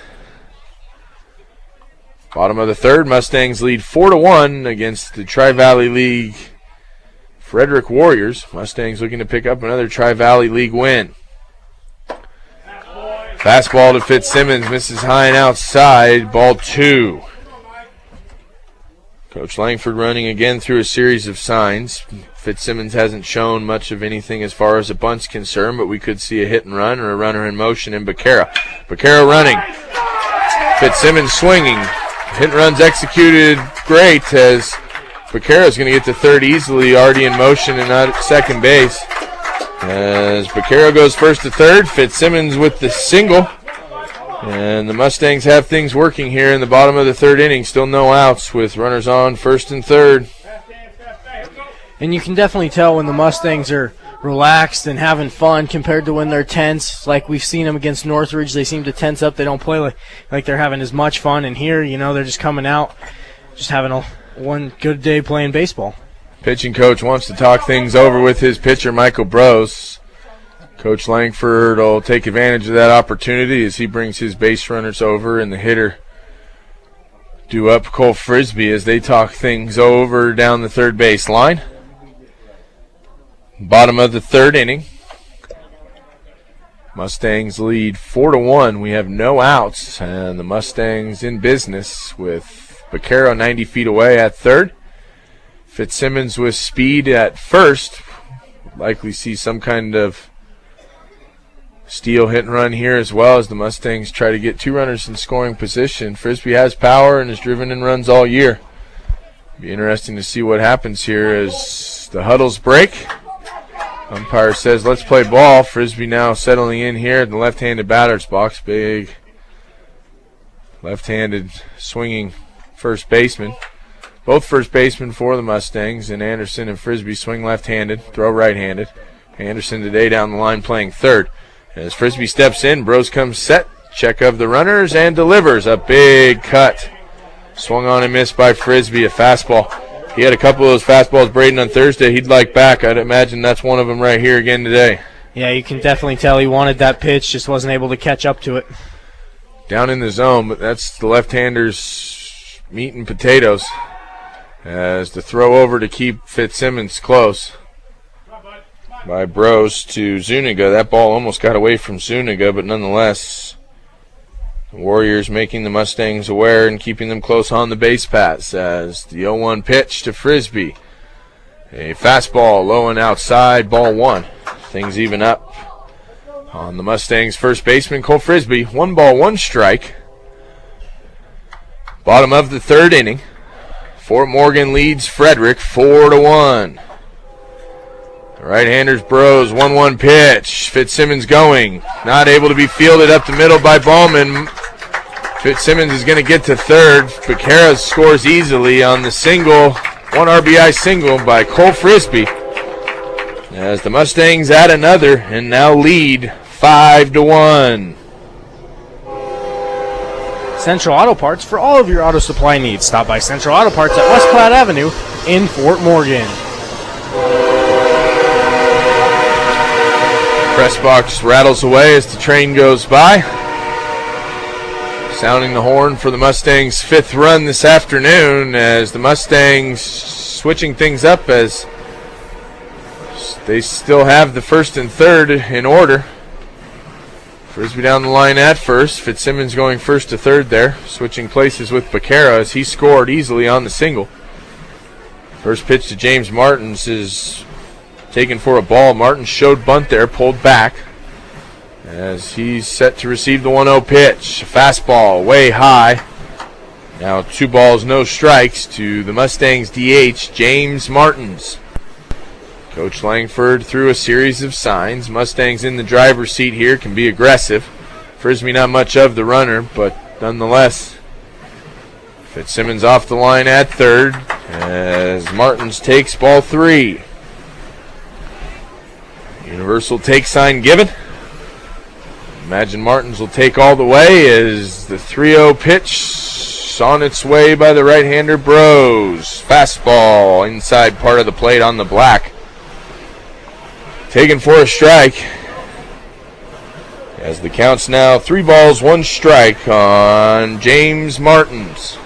Bottom of the third, Mustangs lead 4-1 against the Tri-Valley League Frederick Warriors. Mustangs looking to pick up another Tri-Valley League win. Fastball to Fitzsimmons, misses high and outside, ball 2. Coach Langford running again through a series of signs. Fitzsimmons hasn't shown much of anything as far as a bunt's concerned, but we could see a hit and run or a runner in motion in Becerra. Becerra running. Fitzsimmons swinging. Hit and run's executed great as Becerra's going to get to third easily, already in motion and not at second base. As Becerra goes first to third, Fitzsimmons with the single. And the Mustangs have things working here in the bottom of the third inning. Still no outs with runners on first and third. And you can definitely tell when the Mustangs are relaxed and having fun compared to when they're tense. Like we've seen them against Northridge, they seem to tense up. They don't play like they're having as much fun. And here, they're just coming out, just having one good day playing baseball. Pitching coach wants to talk things over with his pitcher, Michael Brose. Coach Langford will take advantage of that opportunity as he brings his base runners over and the hitter due up Cole Frisbee as they talk things over down the third base line. Bottom of the third inning. Mustangs lead 4-1. We have no outs, and the Mustangs in business with Becerra 90 feet away at third. Fitzsimmons with speed at first. Likely see some kind of steal hit and run here as well as the Mustangs try to get 2 runners in scoring position. Frisbee has power and has driven in runs all year. Be interesting to see what happens here as the huddles break. Umpire says let's play ball. Frisbee now settling in here at the left-handed batter's box. Big left-handed swinging first baseman. Both first basemen for the Mustangs, and Anderson and Frisbee swing left-handed, throw right-handed. Anderson today down the line playing third. As Frisbee steps in, Brose comes set, check of the runners, and delivers a big cut. Swung on and missed by Frisbee, a fastball. He had a couple of those fastballs Braden on Thursday he'd like back. I'd imagine that's one of them right here again today. Yeah, you can definitely tell he wanted that pitch, just wasn't able to catch up to it. Down in the zone, but that's the left-hander's meat and potatoes. As the throw over to keep Fitzsimmons close by Brose to Zuniga. That ball almost got away from Zuniga, but nonetheless, the Warriors making the Mustangs aware and keeping them close on the base paths as the 0-1 pitch to Frisbee. A fastball low and outside, ball 1. Things even up on the Mustangs' first baseman, Cole Frisbee. 1 ball, 1 strike. Bottom of the third inning. Fort Morgan leads Frederick 4-1. The right-hander's Brose, 1-1 pitch. Fitzsimmons going. Not able to be fielded up the middle by Ballman. Fitzsimmons is going to get to third. Becerra scores easily on the single. 1 RBI single by Cole Frisbee. As the Mustangs add another and now lead 5-1. Central Auto Parts for all of your auto supply needs. Stop by Central Auto Parts at West Platte Avenue in Fort Morgan. Press box rattles away as the train goes by. Sounding the horn for the Mustangs' 5th run this afternoon as the Mustangs switching things up as they still have the first and third in order. Frisbee down the line at first. Fitzsimmons going first to third there. Switching places with Becerra as he scored easily on the single. First pitch to James Martins is taken for a ball. Martins showed bunt there, pulled back as he's set to receive the 1-0 pitch. Fastball way high. Now 2 balls, no strikes to the Mustangs DH, James Martins. Coach Langford threw a series of signs. Mustangs in the driver's seat here, can be aggressive. Frisbee not much of the runner, but nonetheless. Fitzsimmons off the line at third as Martins takes ball 3. Universal take sign given. Imagine Martins will take all the way as the 3-0 pitch on its way by the right-hander Brose. Fastball inside part of the plate on the black. Taken for a strike. As the count's now 3 balls, 1 strike on James Martins.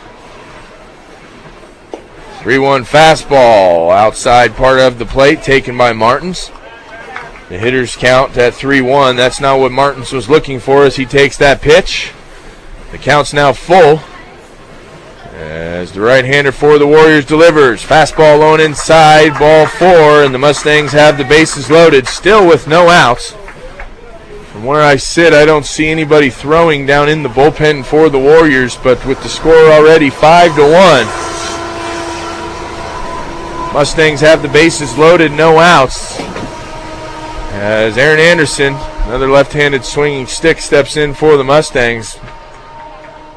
3-1 fastball outside part of the plate taken by Martins. The hitters count at 3-1. That's not what Martins was looking for as he takes that pitch. The count's now full as the right-hander for the Warriors delivers. Fastball low inside, ball 4, and the Mustangs have the bases loaded, still with no outs. From where I sit, I don't see anybody throwing down in the bullpen for the Warriors, but with the score already 5-1, Mustangs have the bases loaded, no outs. As Aaron Anderson, another left-handed swinging stick, steps in for the Mustangs.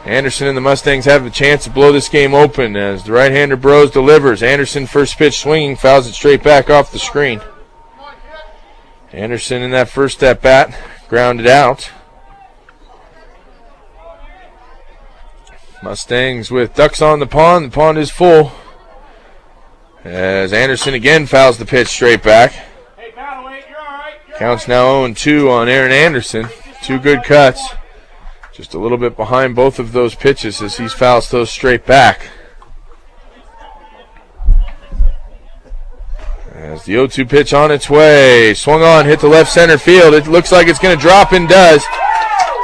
Anderson and the Mustangs have the chance to blow this game open as the right-hander Bros delivers. Anderson first pitch swinging, fouls it straight back off the screen. Anderson in that first at-bat, grounded out. Mustangs with ducks on the pond is full. As Anderson again fouls the pitch straight back. Hey, Battleweight, you're all right. Counts now 0-2 on Aaron Anderson. 2 good cuts. Just a little bit behind both of those pitches as he fouls those straight back. As the 0-2 pitch on its way. Swung on, hit the left center field. It looks like it's going to drop and does.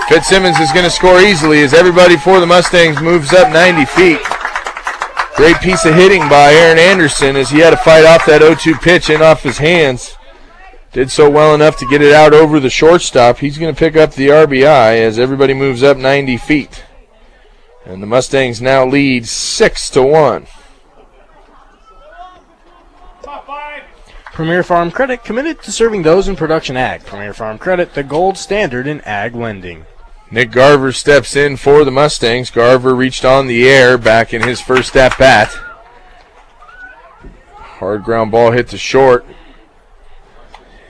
Fitzsimmons is going to score easily as everybody for the Mustangs moves up 90 feet. Great piece of hitting by Aaron Anderson as he had to fight off that 0-2 pitch in off his hands. Did so well enough to get it out over the shortstop. He's going to pick up the RBI as everybody moves up 90 feet. And the Mustangs now lead 6-1. Premier Farm Credit, committed to serving those in production ag. Premier Farm Credit, the gold standard in ag lending. Nick Garver steps in for the Mustangs. Garver reached on the air back in his first at-bat. Hard ground ball hit to short.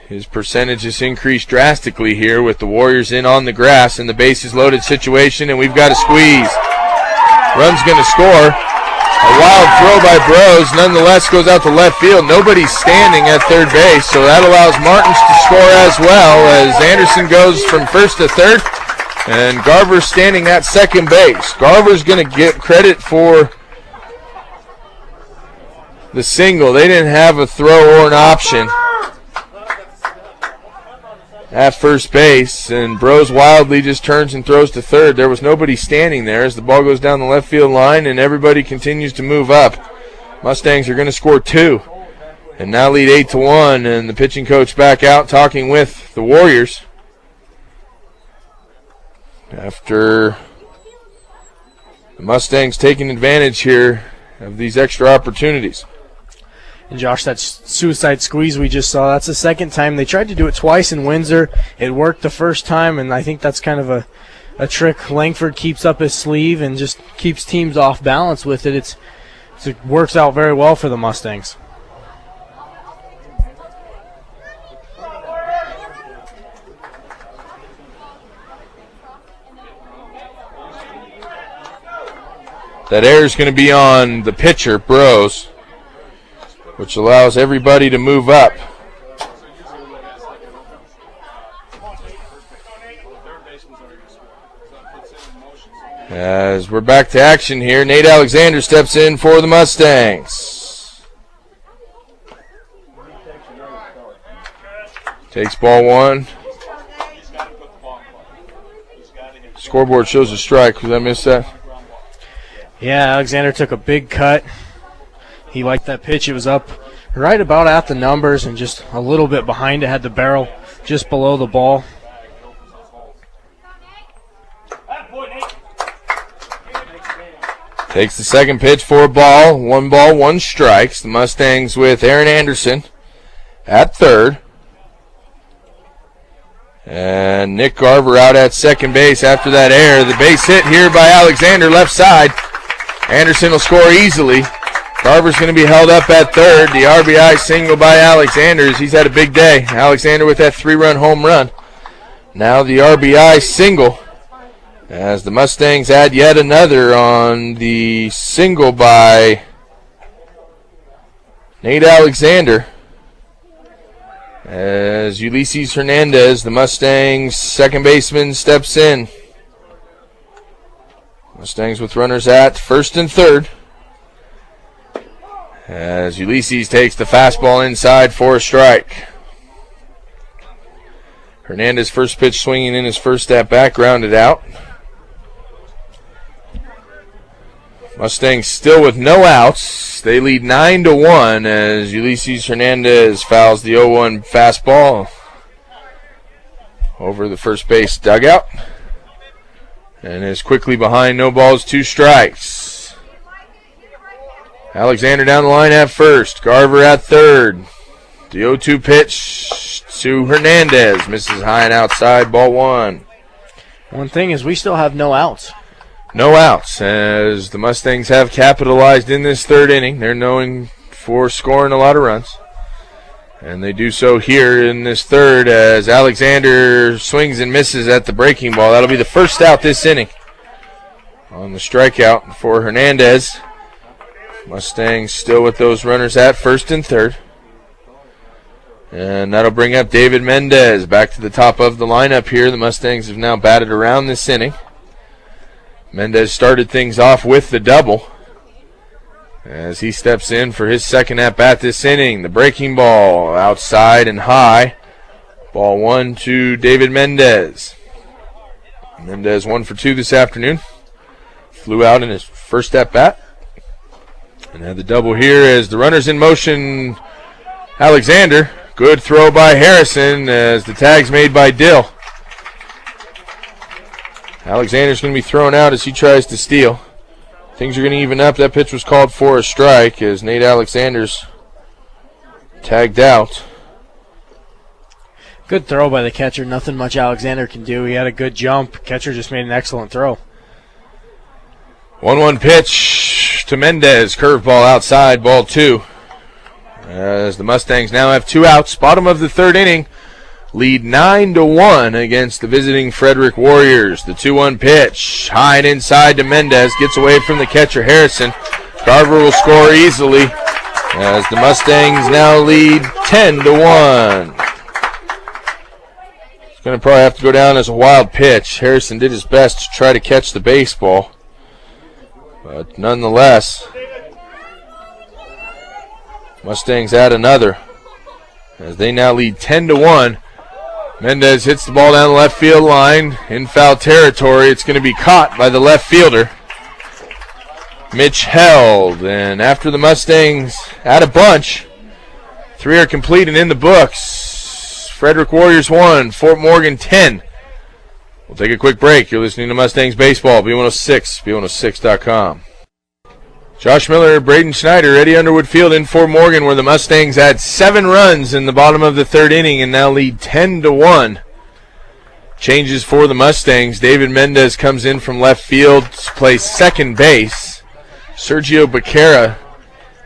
His percentage has increased drastically here with the Warriors in on the grass in the bases loaded situation, and we've got a squeeze. Run's going to score. A wild throw by Bros, nonetheless goes out to left field. Nobody's standing at third base, so that allows Martins to score as well as Anderson goes from first to third, and Garver's standing at second base. Garver's going to get credit for the single. They didn't have a throw or an option at first base, and Bros wildly just turns and throws to third. There was nobody standing there as the ball goes down the left field line, and everybody continues to move up. Mustangs are going to score 2 and now lead 8-1, and the pitching coach back out talking with the Warriors after the Mustangs taking advantage here of these extra opportunities. And Josh, that suicide squeeze we just saw, that's the second time. They tried to do it twice in Windsor. It worked the first time, and I think that's kind of a trick Langford keeps up his sleeve and just keeps teams off balance with it. It works out very well for the Mustangs. That error is going to be on the pitcher, Bros, which allows everybody to move up. As we're back to action here, Nate Alexander steps in for the Mustangs. Takes ball 1. Scoreboard shows a strike. Did I miss that? Yeah, Alexander took a big cut. He liked that pitch. It was up right about at the numbers and just a little bit behind it. Had the barrel just below the ball. Takes the second pitch for a ball. 1 ball, 1 strikes. The Mustangs with Aaron Anderson at third. And Nick Garver out at second base after that error. The base hit here by Alexander, left side. Anderson will score easily. Garver's going to be held up at third. The RBI single by Alexander. He's had a big day. Alexander with that 3-run home run. Now the RBI single as the Mustangs add yet another on the single by Nate Alexander. As Ulysses Hernandez, the Mustangs second baseman, steps in. Mustangs with runners at first and third. As Ulysses takes the fastball inside for a strike. Hernandez first pitch swinging in his first at bat, grounded out. Mustangs still with no outs. They lead 9-1 as Ulysses Hernandez fouls the 0-1 fastball over the first base dugout and is quickly behind. No balls, 2 strikes. Alexander down the line at first. Garver at third. The 0-2 pitch to Hernandez. Misses high and outside, ball 1. One thing is we still have no outs. No outs as the Mustangs have capitalized in this third inning. They're known for scoring a lot of runs. And they do so here in this third as Alexander swings and misses at the breaking ball. That'll be the first out this inning. On the strikeout for Hernandez. Mustangs still with those runners at first and third. And that'll bring up David Mendez back to the top of the lineup here. The Mustangs have now batted around this inning. Mendez started things off with the double as he steps in for his second at-bat this inning. The breaking ball outside and high. Ball 1 to David Mendez. Mendez 1 for 2 this afternoon. Flew out in his first at-bat. And had the double here as the runner's in motion. Alexander. Good throw by Harrison as the tag's made by Dill. Alexander's going to be thrown out as he tries to steal. Things are going to even up. That pitch was called for a strike as Nate Alexander's tagged out. Good throw by the catcher. Nothing much Alexander can do. He had a good jump. Catcher just made an excellent throw. 1-1 pitch to Mendez. Curveball outside, ball 2. As the Mustangs now have 2 outs. Bottom of the third inning. Lead 9-1 against the visiting Frederick Warriors. The 2-1 pitch. High and inside to Mendez. Gets away from the catcher Harrison. Garver will score easily as the Mustangs now lead 10-1. It's going to probably have to go down as a wild pitch. Harrison did his best to try to catch the baseball. But nonetheless, Mustangs add another as they now lead 10-1. Mendez hits the ball down the left field line in foul territory. It's going to be caught by the left fielder, Mitch Held. And after the Mustangs add a bunch, 3 are complete and in the books. Frederick Warriors 1, Fort Morgan 10. We'll take a quick break. You're listening to Mustangs Baseball, B106, B106.com. Josh Miller, Braden Schneider, Eddie Underwood Field in Fort Morgan, where the Mustangs had 7 runs in the bottom of the third inning and now lead 10-1. Changes for the Mustangs. David Mendez comes in from left field to play second base. Sergio Becerra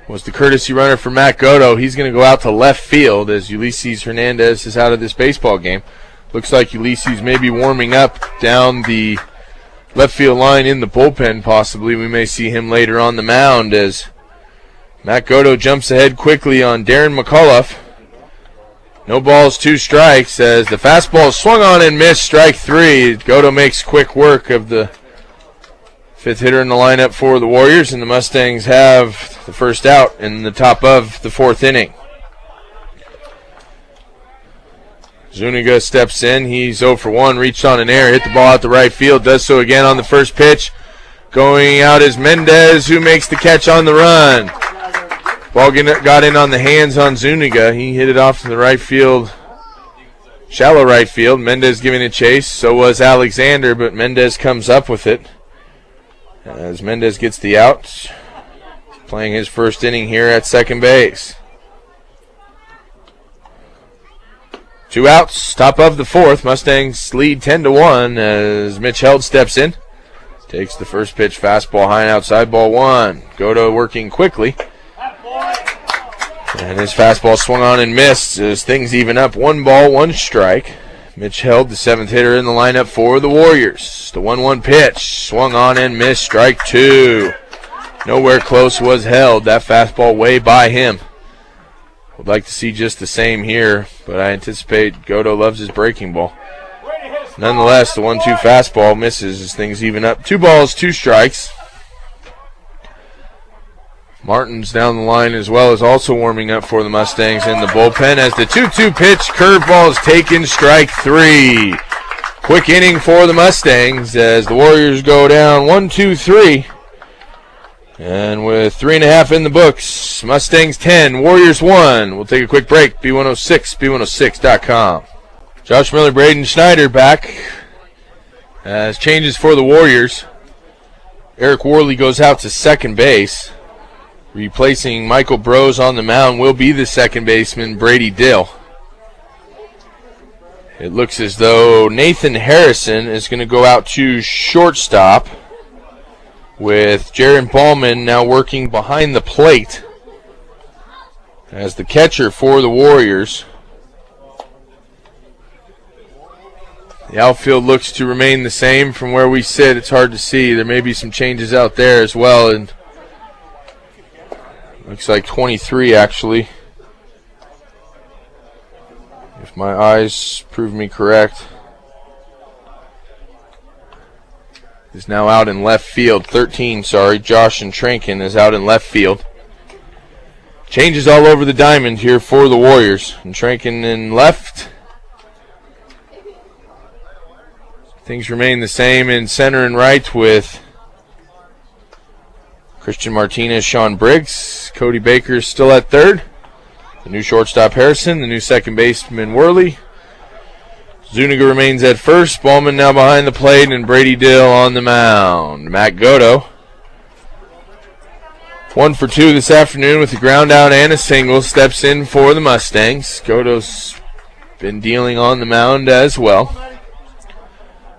was the courtesy runner for Matt Godo. He's going to go out to left field as Ulysses Hernandez is out of this baseball game. Looks like Ulysses may be warming up down the left field line in the bullpen, possibly. We may see him later on the mound as Matt Godo jumps ahead quickly on Darren McCullough. No balls, 2 strikes as the fastball is swung on and missed, strike 3. Godo makes quick work of the 5th hitter in the lineup for the Warriors, and the Mustangs have the first out in the top of the 4th inning. Zuniga steps in. He's 0 for 1, reached on an error, hit the ball out to right field, does so again on the first pitch. Going out is Mendez, who makes the catch on the run. Ball got in on the hands on Zuniga. He hit it off to the right field, shallow right field. Mendez giving it chase. So was Alexander, but Mendez comes up with it as Mendez gets the out, playing his first inning here at second base. 2 outs, top of the 4th. Mustangs lead 10-1 as Mitch Held steps in. Takes the first pitch, fastball high and outside, ball 1. Godo working quickly. And his fastball swung on and missed as things even up. 1 ball, 1 strike. Mitch Held, the 7th hitter in the lineup for the Warriors. The 1-1 pitch, swung on and missed, strike 2. Nowhere close was Held. That fastball way by him. Would like to see just the same here, but I anticipate Godo loves his breaking ball. Nonetheless, the 1-2 fastball misses as things even up. 2 balls, 2 strikes. Martin's down the line as well, is also warming up for the Mustangs in the bullpen as the 2-2 pitch, curveball is taken, strike 3. Quick inning for the Mustangs as the Warriors go down 1-2-3. And with 3.5 in the books, Mustangs 10, Warriors 1. We'll take a quick break. B106, B106.com. Josh Miller, Braden Schneider back as changes for the Warriors. Eric Worley goes out to second base. Replacing Michael Brose on the mound will be the second baseman, Brady Dill. It looks as though Nathan Harrison is going to go out to shortstop, with Jaron Ballman now working behind the plate as the catcher for the Warriors. The outfield looks to remain the same from where we sit. It's hard to see. There may be some changes out there as well. And looks like 23 actually, if my eyes prove me correct, is now out in left field. 13, Josh and Trankin is out in left field. Changes all over the diamond here for the Warriors. And Trankin in left. Things remain the same in center and right with Christian Martinez, Sean Briggs. Cody Baker is still at third. The new shortstop Harrison, the new second baseman Worley. Zuniga remains at first. Ballman now behind the plate, and Brady Dill on the mound. Matt Godo, 1 for 2 this afternoon with a ground out and a single, steps in for the Mustangs. Godo's been dealing on the mound as well.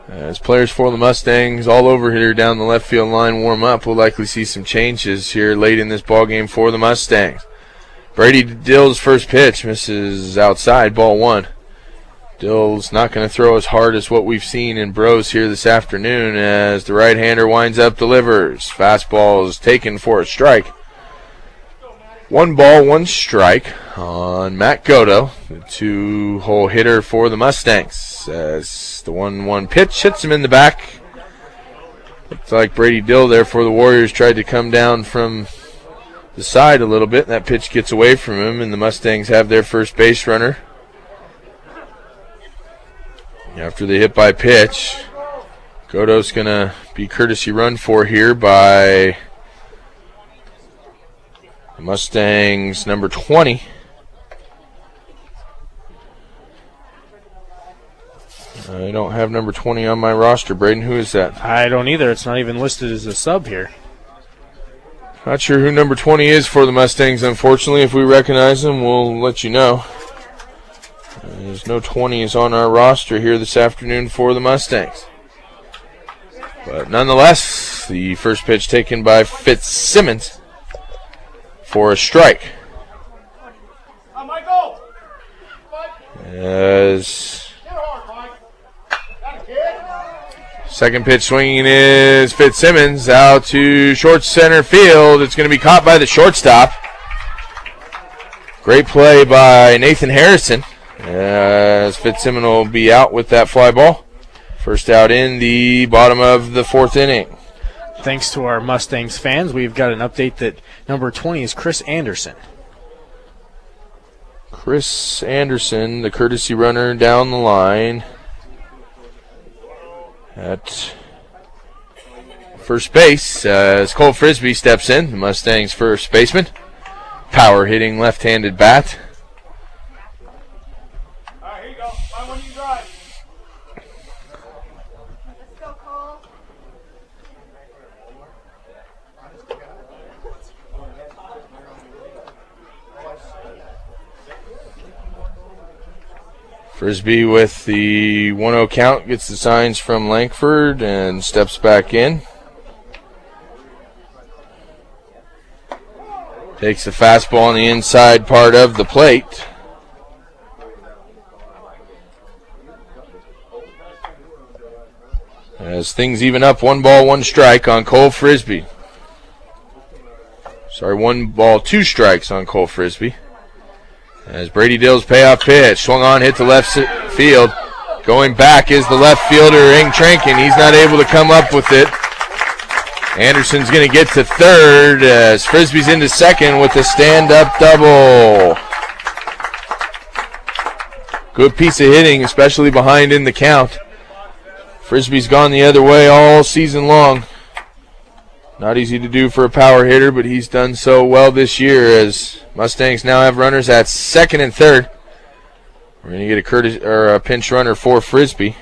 As players for the Mustangs all over here down the left field line warm up, we'll likely see some changes here late in this ball game for the Mustangs. Brady Dill's first pitch misses outside, ball 1. Dill's not going to throw as hard as what we've seen in Bros here this afternoon as the right-hander winds up, delivers. Fastball is taken for a strike. 1 ball, 1 strike on Matt Godo, the 2-hole hitter for the Mustangs. As the 1-1 pitch hits him in the back. Looks like Brady Dill there for the Warriors tried to come down from the side a little bit. That pitch gets away from him, and the Mustangs have their first base runner. After the hit by pitch, Godo's going to be courtesy run for here by the Mustangs number 20. I don't have number 20 on my roster. Braden, who is that? I don't either. It's not even listed as a sub here. Not sure who number 20 is for the Mustangs, unfortunately. If we recognize him, we'll let you know. There's no 20s on our roster here this afternoon for the Mustangs. But nonetheless, the first pitch taken by Fitzsimmons for a strike. As second pitch swinging is Fitzsimmons out to short center field. It's going to be caught by the shortstop. Great play by Nathan Harrison. As Fitzsimmons will be out with that fly ball. First out in the bottom of the 4th inning. Thanks to our Mustangs fans, we've got an update that number 20 is Chris Anderson. Chris Anderson, the courtesy runner down the line at first base as Cole Frisbee steps in, the Mustangs' first baseman. Power hitting left-handed bat. Frisbee with the 1-0 count gets the signs from Lankford and steps back in. Takes the fastball on the inside part of the plate. As things even up, 1 ball, 1 strike on Cole Frisbee. 1 ball, 2 strikes on Cole Frisbee. As Brady Dill's payoff pitch, swung on, hit to left field. Going back is the left fielder, Ing Trankin. He's not able to come up with it. Anderson's going to get to third as Frisbee's into second with a stand-up double. Good piece of hitting, especially behind in the count. Frisbee's gone the other way all season long. Not easy to do for a power hitter, but he's done so well this year as Mustangs now have runners at second and third. We're going to get a pinch runner for Frisbee.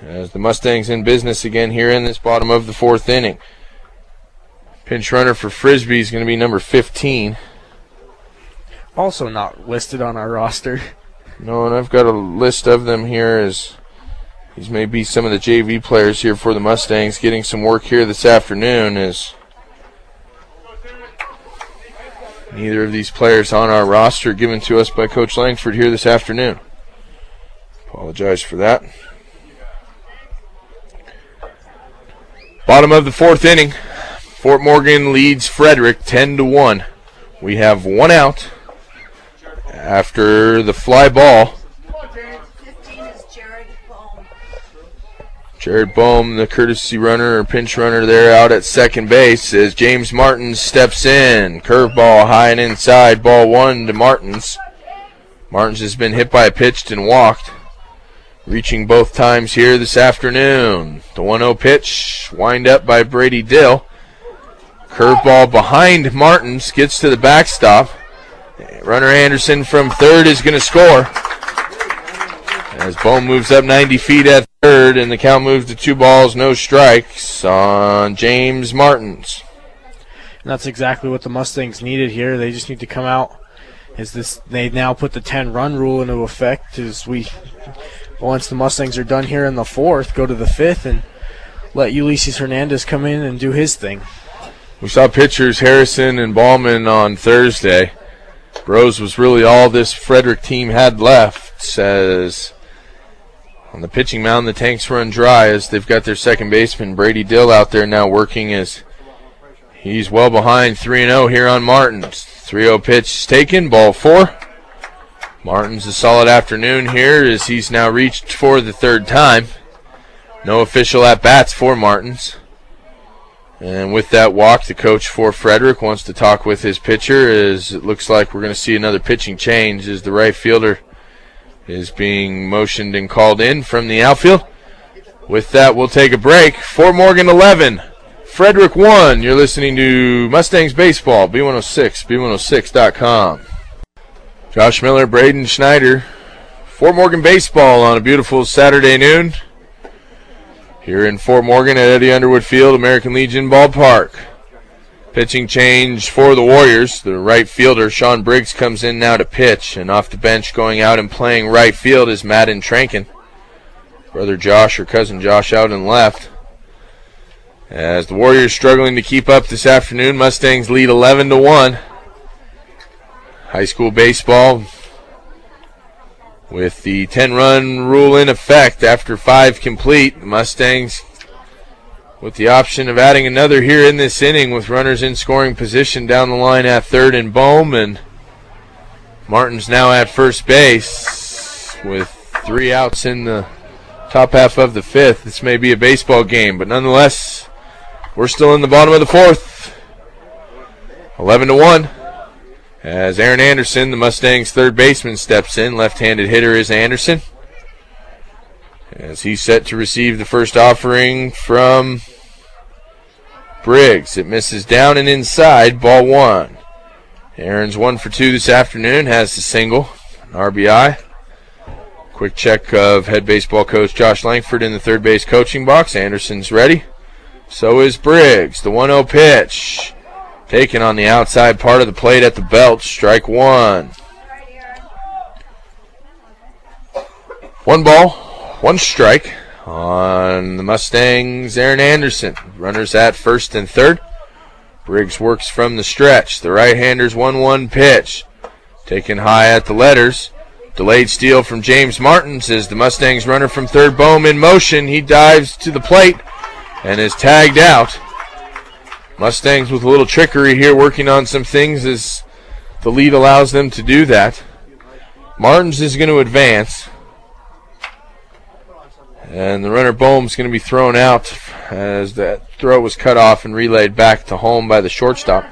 As the Mustangs in business again here in this bottom of the fourth inning. Pinch runner for Frisbee is going to be number 15. Also not listed on our roster. No, and I've got a list of them here as these may be some of the JV players here for the Mustangs getting some work here this afternoon as neither of these players on our roster given to us by Coach Langford here this afternoon. Apologize for that. Bottom of the fourth inning, Fort Morgan leads Frederick 10-1. We have one out after the fly ball. 15 is Jared Bohm. Jared Bohm, the courtesy runner or pinch runner there out at second base as James Martins steps in. Curveball high and inside, ball one to Martins. Martins has been hit by a pitch and walked. Reaching both times here this afternoon. The 1-0 pitch, wind up by Brady Dill. Curveball behind Martins, gets to the backstop. Runner Anderson from third is going to score. As Bohm moves up 90 feet at third, and the count moves to 2 balls, no strikes on James Martins. And that's exactly what the Mustangs needed here. They just need to come out. They now put the 10-run rule into effect as once the Mustangs are done here in the fourth, go to the fifth and let Ulysses Hernandez come in and do his thing. We saw pitchers Harrison and Ballman on Thursday. Rose was really all this Frederick team had left. Says on the pitching mound, the tanks run dry as they've got their second baseman Brady Dill out there now working as he's well behind 3-0 here on Martins. 3-0 pitch taken, ball 4. Martins a solid afternoon here as he's now reached for the third time. No official at-bats for Martins. And with that walk, the coach for Frederick wants to talk with his pitcher as it looks like we're going to see another pitching change as the right fielder is being motioned and called in from the outfield. With that, we'll take a break. Fort Morgan 11, Frederick 1. You're listening to Mustangs Baseball, B106, B106.com. Josh Miller, Braden Schneider, Fort Morgan Baseball on a beautiful Saturday noon here in Fort Morgan at Eddie Underwood Field, American Legion Ballpark. Pitching change for the Warriors. The right fielder, Sean Briggs, comes in now to pitch, and off the bench going out and playing right field is Madden Trankin. Brother Josh or cousin Josh out in left. As the Warriors struggling to keep up this afternoon, Mustangs lead 11-1. High school baseball with the 10-run rule in effect after 5 complete. The Mustangs with the option of adding another here in this inning with runners in scoring position down the line at third and Bohm, and Martin's now at first base with 3 outs in the top half of the 5th. This may be a baseball game, but nonetheless, we're still in the bottom of the 4th. 11-1. As Aaron Anderson, the Mustangs' third baseman, steps in. Left-handed hitter is Anderson. As he's set to receive the first offering from Briggs. It misses down and inside, ball 1. Aaron's 1 for 2 this afternoon, has the single, an RBI. Quick check of head baseball coach Josh Langford in the third base coaching box. Anderson's ready. So is Briggs. The 1-0 pitch. Taken on the outside part of the plate at the belt. Strike 1. 1 ball, 1 strike on the Mustangs. Aaron Anderson. Runners at first and third. Briggs works from the stretch. The right-hander's 1-1 pitch. Taken high at the letters. Delayed steal from James Martins as the Mustangs runner from third, Bohm, in motion. He dives to the plate and is tagged out. Mustangs with a little trickery here, working on some things as the lead allows them to do that. Martins is going to advance. And the runner Bohm's going to be thrown out as that throw was cut off and relayed back to home by the shortstop.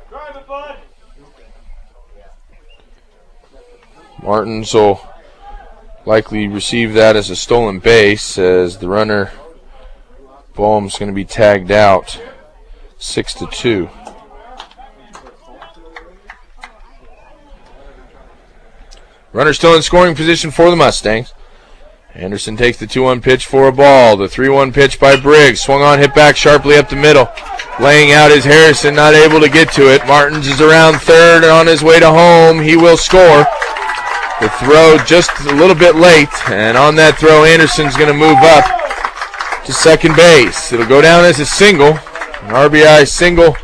Drive it, bud. Martins will likely receive that as a stolen base as the runner, Boehm's going to be tagged out 6-2. Runner still in scoring position for the Mustangs. Anderson takes the 2-1 pitch for a ball. The 3-1 pitch by Briggs. Swung on, hit back sharply up the middle. Laying out is Harrison, not able to get to it. Martins is around third and on his way to home. He will score. The throw just a little bit late, and on that throw, Anderson's going to move up to second base. It'll go down as a single, an RBI single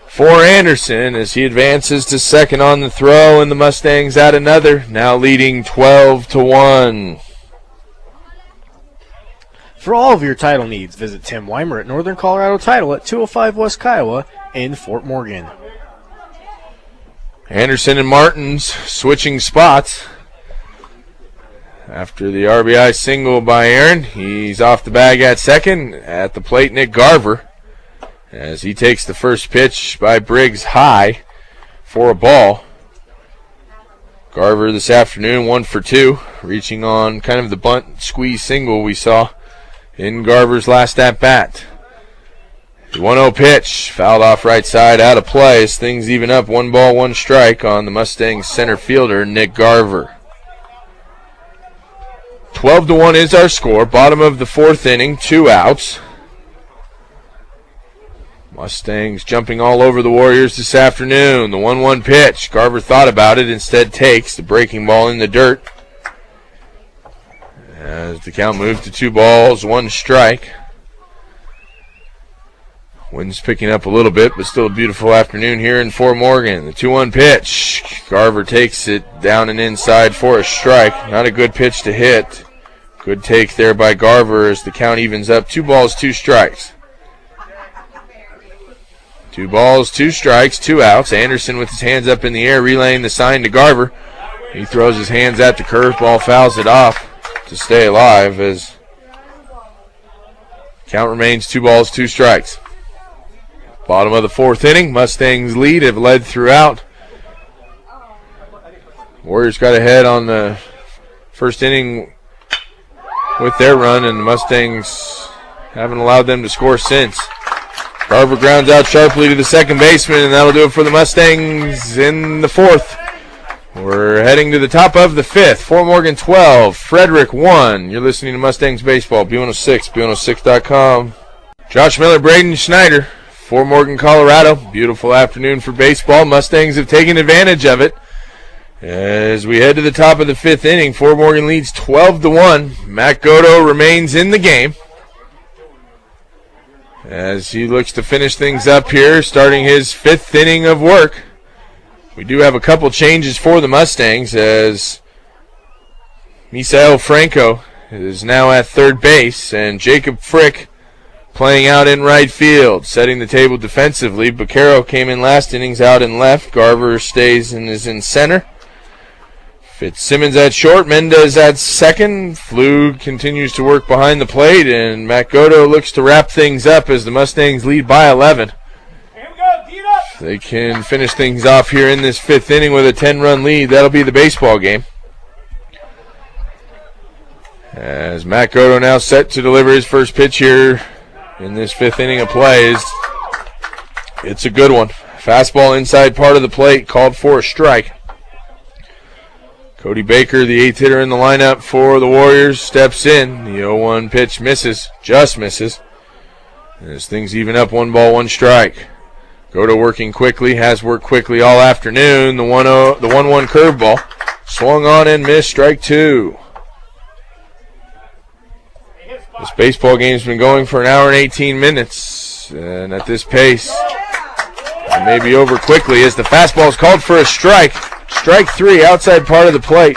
for Anderson as he advances to second on the throw, and the Mustangs add another, now leading 12-1. For all of your title needs, visit Tim Weimer at Northern Colorado Title at 205 West Kiowa in Fort Morgan. Anderson and Martins switching spots. After the RBI single by Aaron, he's off the bag at second. At the plate, Nick Garver, as he takes the first pitch by Briggs high for a ball. Garver this afternoon 1 for 2, reaching on kind of the bunt squeeze single we saw in Garver's last at-bat. The 1-0 pitch, fouled off right side, out of play as things even up. 1 ball, 1 strike on the Mustangs center fielder, Nick Garver. 12-1 is our score. Bottom of the 4th inning, 2 outs. Mustangs jumping all over the Warriors this afternoon. The 1-1 pitch. Garver thought about it, instead takes the breaking ball in the dirt. As the count moves to 2 balls, 1 strike. Wind's picking up a little bit, but still a beautiful afternoon here in Fort Morgan. The 2-1 pitch. Garver takes it down and inside for a strike. Not a good pitch to hit. Good take there by Garver as the count evens up. 2 balls, 2 strikes. 2 balls, 2 strikes, 2 outs. Anderson with his hands up in the air, relaying the sign to Garver. He throws his hands at the curveball, fouls it off to stay alive as count remains 2 balls, 2 strikes. Bottom of the 4th inning, Mustangs lead, have led throughout. Warriors got ahead on the 1st inning with their run, and the Mustangs haven't allowed them to score since. Garver grounds out sharply to the second baseman, and that'll do it for the Mustangs in the 4th. We're heading to the top of the 5th. Fort Morgan 12, Frederick 1. You're listening to Mustangs Baseball, B106, B106.com. Josh Miller, Braden Schneider, Fort Morgan, Colorado. Beautiful afternoon for baseball. Mustangs have taken advantage of it. As we head to the top of the 5th inning, Fort Morgan leads 12-1. Matt Godo remains in the game as he looks to finish things up here, starting his 5th inning of work. We do have a couple changes for the Mustangs as Misael Franco is now at third base and Jacob Frick playing out in right field, setting the table defensively. Baquero came in last innings out in left. Garver stays and is in center. Fitzsimmons at short. Mendez at second. Flug continues to work behind the plate, and Matt Godo looks to wrap things up as the Mustangs lead by 11. Here we go, tee it up. They can finish things off here in this 5th inning with a 10-run lead. That'll be the baseball game. As Matt Godo now set to deliver his first pitch here in this 5th inning of plays. It's a good one. Fastball inside part of the plate, called for a strike. Cody Baker, the 8th hitter in the lineup for the Warriors, steps in. The 0-1 pitch misses, just misses. As things even up, 1 ball, 1 strike. Godo working quickly, has worked quickly all afternoon. The 1-1 curveball, swung on and missed, strike 2. This baseball game's been going for an hour and 18 minutes, and at this pace, it may be over quickly as the fastball is called for a strike. Strike 3, outside part of the plate.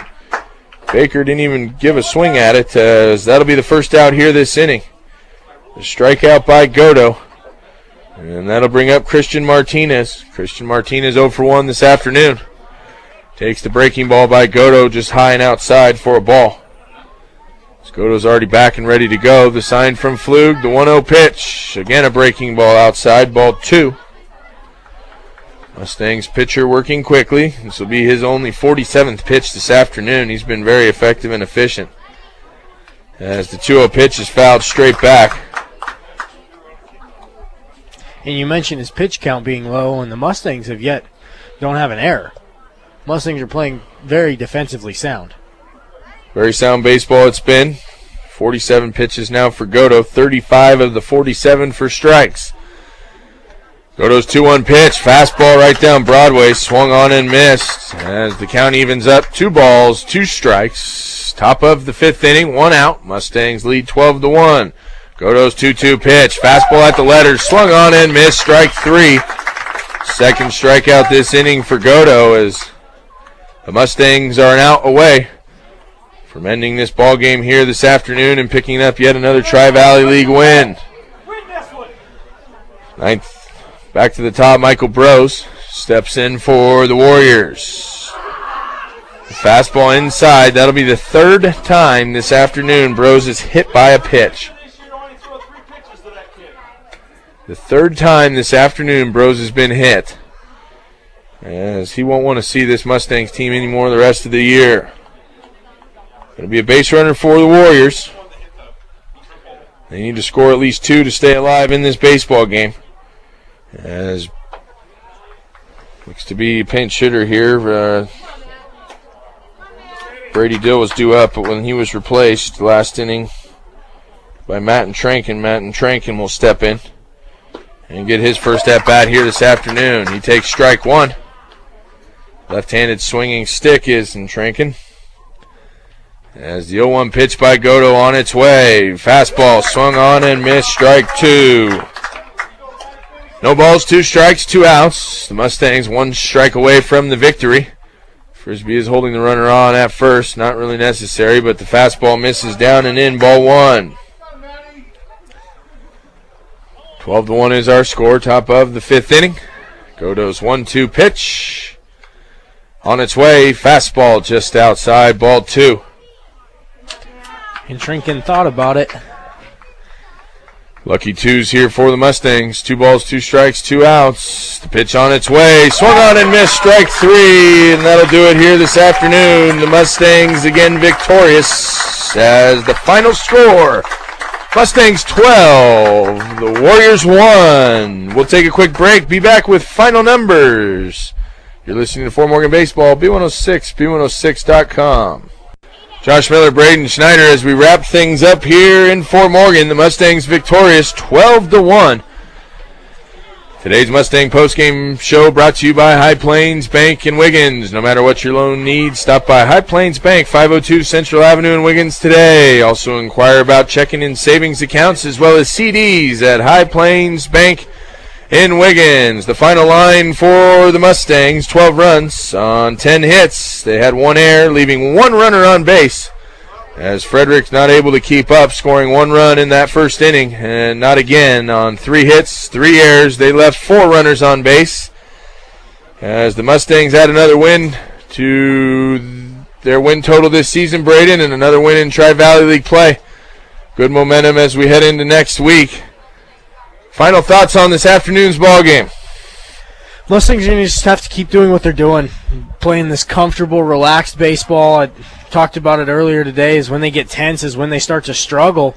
Baker didn't even give a swing at it, as that'll be the first out here this inning. The strikeout by Godo, and that'll bring up Christian Martinez. Christian Martinez 0 for 1 this afternoon. Takes the breaking ball by Godo just high and outside for a ball. Goto's already back and ready to go. The sign from Flug, the 1-0 pitch. Again, a breaking ball outside, ball 2. Mustangs pitcher working quickly. This will be his only 47th pitch this afternoon. He's been very effective and efficient. As the 2-0 pitch is fouled straight back. And you mentioned his pitch count being low, and the Mustangs don't have an error. Mustangs are playing very defensively sound. Very sound baseball it's been. 47 pitches now for Goto. 35 of the 47 for strikes. Goto's 2-1 pitch. Fastball right down Broadway. Swung on and missed. As the count evens up. 2 balls, 2 strikes. Top of the 5th inning. 1 out. Mustangs lead 12-1. Goto's 2-2 pitch. Fastball at the letters. Swung on and missed. Strike 3. Second strikeout this inning for Goto as the Mustangs are an out away from ending this ball game here this afternoon and picking up yet another Tri-Valley League win. Ninth, back to the top, Michael Brose steps in for the Warriors. The fastball inside. That'll be the 3rd time this afternoon Brose is hit by a pitch. The 3rd time this afternoon Brose has been hit, as he won't want to see this Mustangs team anymore the rest of the year. Going to be a base runner for the Warriors. They need to score at least 2 to stay alive in this baseball game. As looks to be a pinch hitter here. Brady Dill was due up, but when he was replaced last inning by Matt and Trankin will step in and get his first at-bat here this afternoon. He takes strike 1. Left-handed swinging stick is in Trankin. As the 0-1 pitch by Goto on its way. Fastball swung on and missed. Strike 2. No balls, 2 strikes, 2 outs. The Mustangs 1 strike away from the victory. Frisbee is holding the runner on at first. Not really necessary, but the fastball misses down and in. Ball 1. 12-1 is our score. Top of the 5th inning. Goto's 1-2 pitch. On its way. Fastball just outside. Ball 2. And Trinken thought about it. Lucky 2s here for the Mustangs. 2 balls, 2 strikes, 2 outs. The pitch on its way. Swung on and missed. Strike 3. And that'll do it here this afternoon. The Mustangs again victorious as the final score. Mustangs 12. The Warriors 1. We'll take a quick break. Be back with final numbers. You're listening to Fort Morgan Baseball. B106, B106.com. Josh Miller, Braden Schneider, as we wrap things up here in Fort Morgan. The Mustangs victorious 12-1. Today's Mustang postgame show brought to you by High Plains Bank in Wiggins. No matter what your loan needs, stop by High Plains Bank, 502 Central Avenue in Wiggins today. Also inquire about checking and savings accounts as well as CDs at High Plains Bank in Wiggins. The final line for the Mustangs, 12 runs on 10 hits. They had 1 error, leaving 1 runner on base, as Frederick's not able to keep up, scoring 1 run in that first inning, and not again on 3 hits, 3 errors. They left 4 runners on base, as the Mustangs add another win to their win total this season, Braden, and another win in Tri-Valley League play. Good momentum as we head into next week. Final thoughts on this afternoon's ball game. Mustangs are going to just have to keep doing what they're doing, playing this comfortable, relaxed baseball. I talked about it earlier today, is when they get tense is when they start to struggle.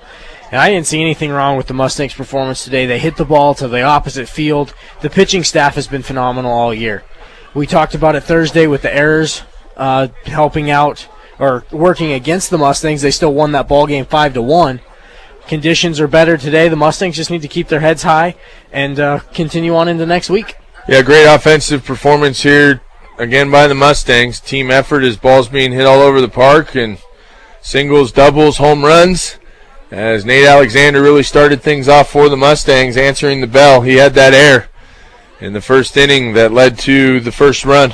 And I didn't see anything wrong with the Mustangs' performance today. They hit the ball to the opposite field. The pitching staff has been phenomenal all year. We talked about it Thursday with the errors helping out or working against the Mustangs. They still won that ball game 5-1. Conditions are better today. The Mustangs just need to keep their heads high and continue on into next week. Yeah, great offensive performance here again by the Mustangs. Team effort as balls being hit all over the park, and singles, doubles, home runs, as Nate Alexander really started things off for the Mustangs, answering the bell. He had that error in the first inning that led to the first run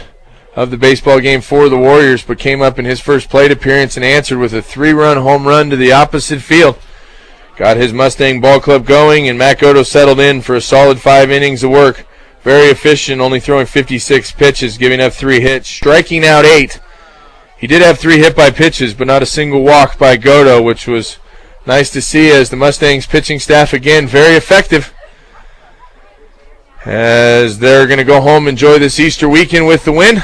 of the baseball game for the Warriors, but came up in his first plate appearance and answered with a 3-run home run to the opposite field. Got his Mustang ball club going, and Matt Goto settled in for a solid 5 innings of work. Very efficient, only throwing 56 pitches, giving up 3 hits, striking out 8 He did have 3 hit by pitches, but not a single walk by Godo, which was nice to see, as the Mustangs pitching staff, again, very effective, as they're going to go home and enjoy this Easter weekend with the win.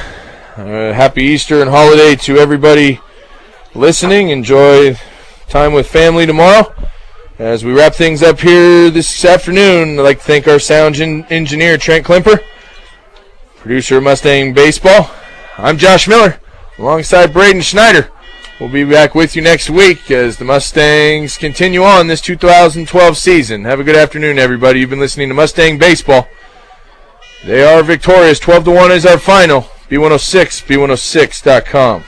Happy Easter and holiday to everybody listening. Enjoy time with family tomorrow. As we wrap things up here this afternoon, I'd like to thank our sound engineer, Trent Klimper, producer of Mustang Baseball. I'm Josh Miller, alongside Braden Schneider. We'll be back with you next week as the Mustangs continue on this 2012 season. Have a good afternoon, everybody. You've been listening to Mustang Baseball. They are victorious. 12-1 is our final. B106, B106.com.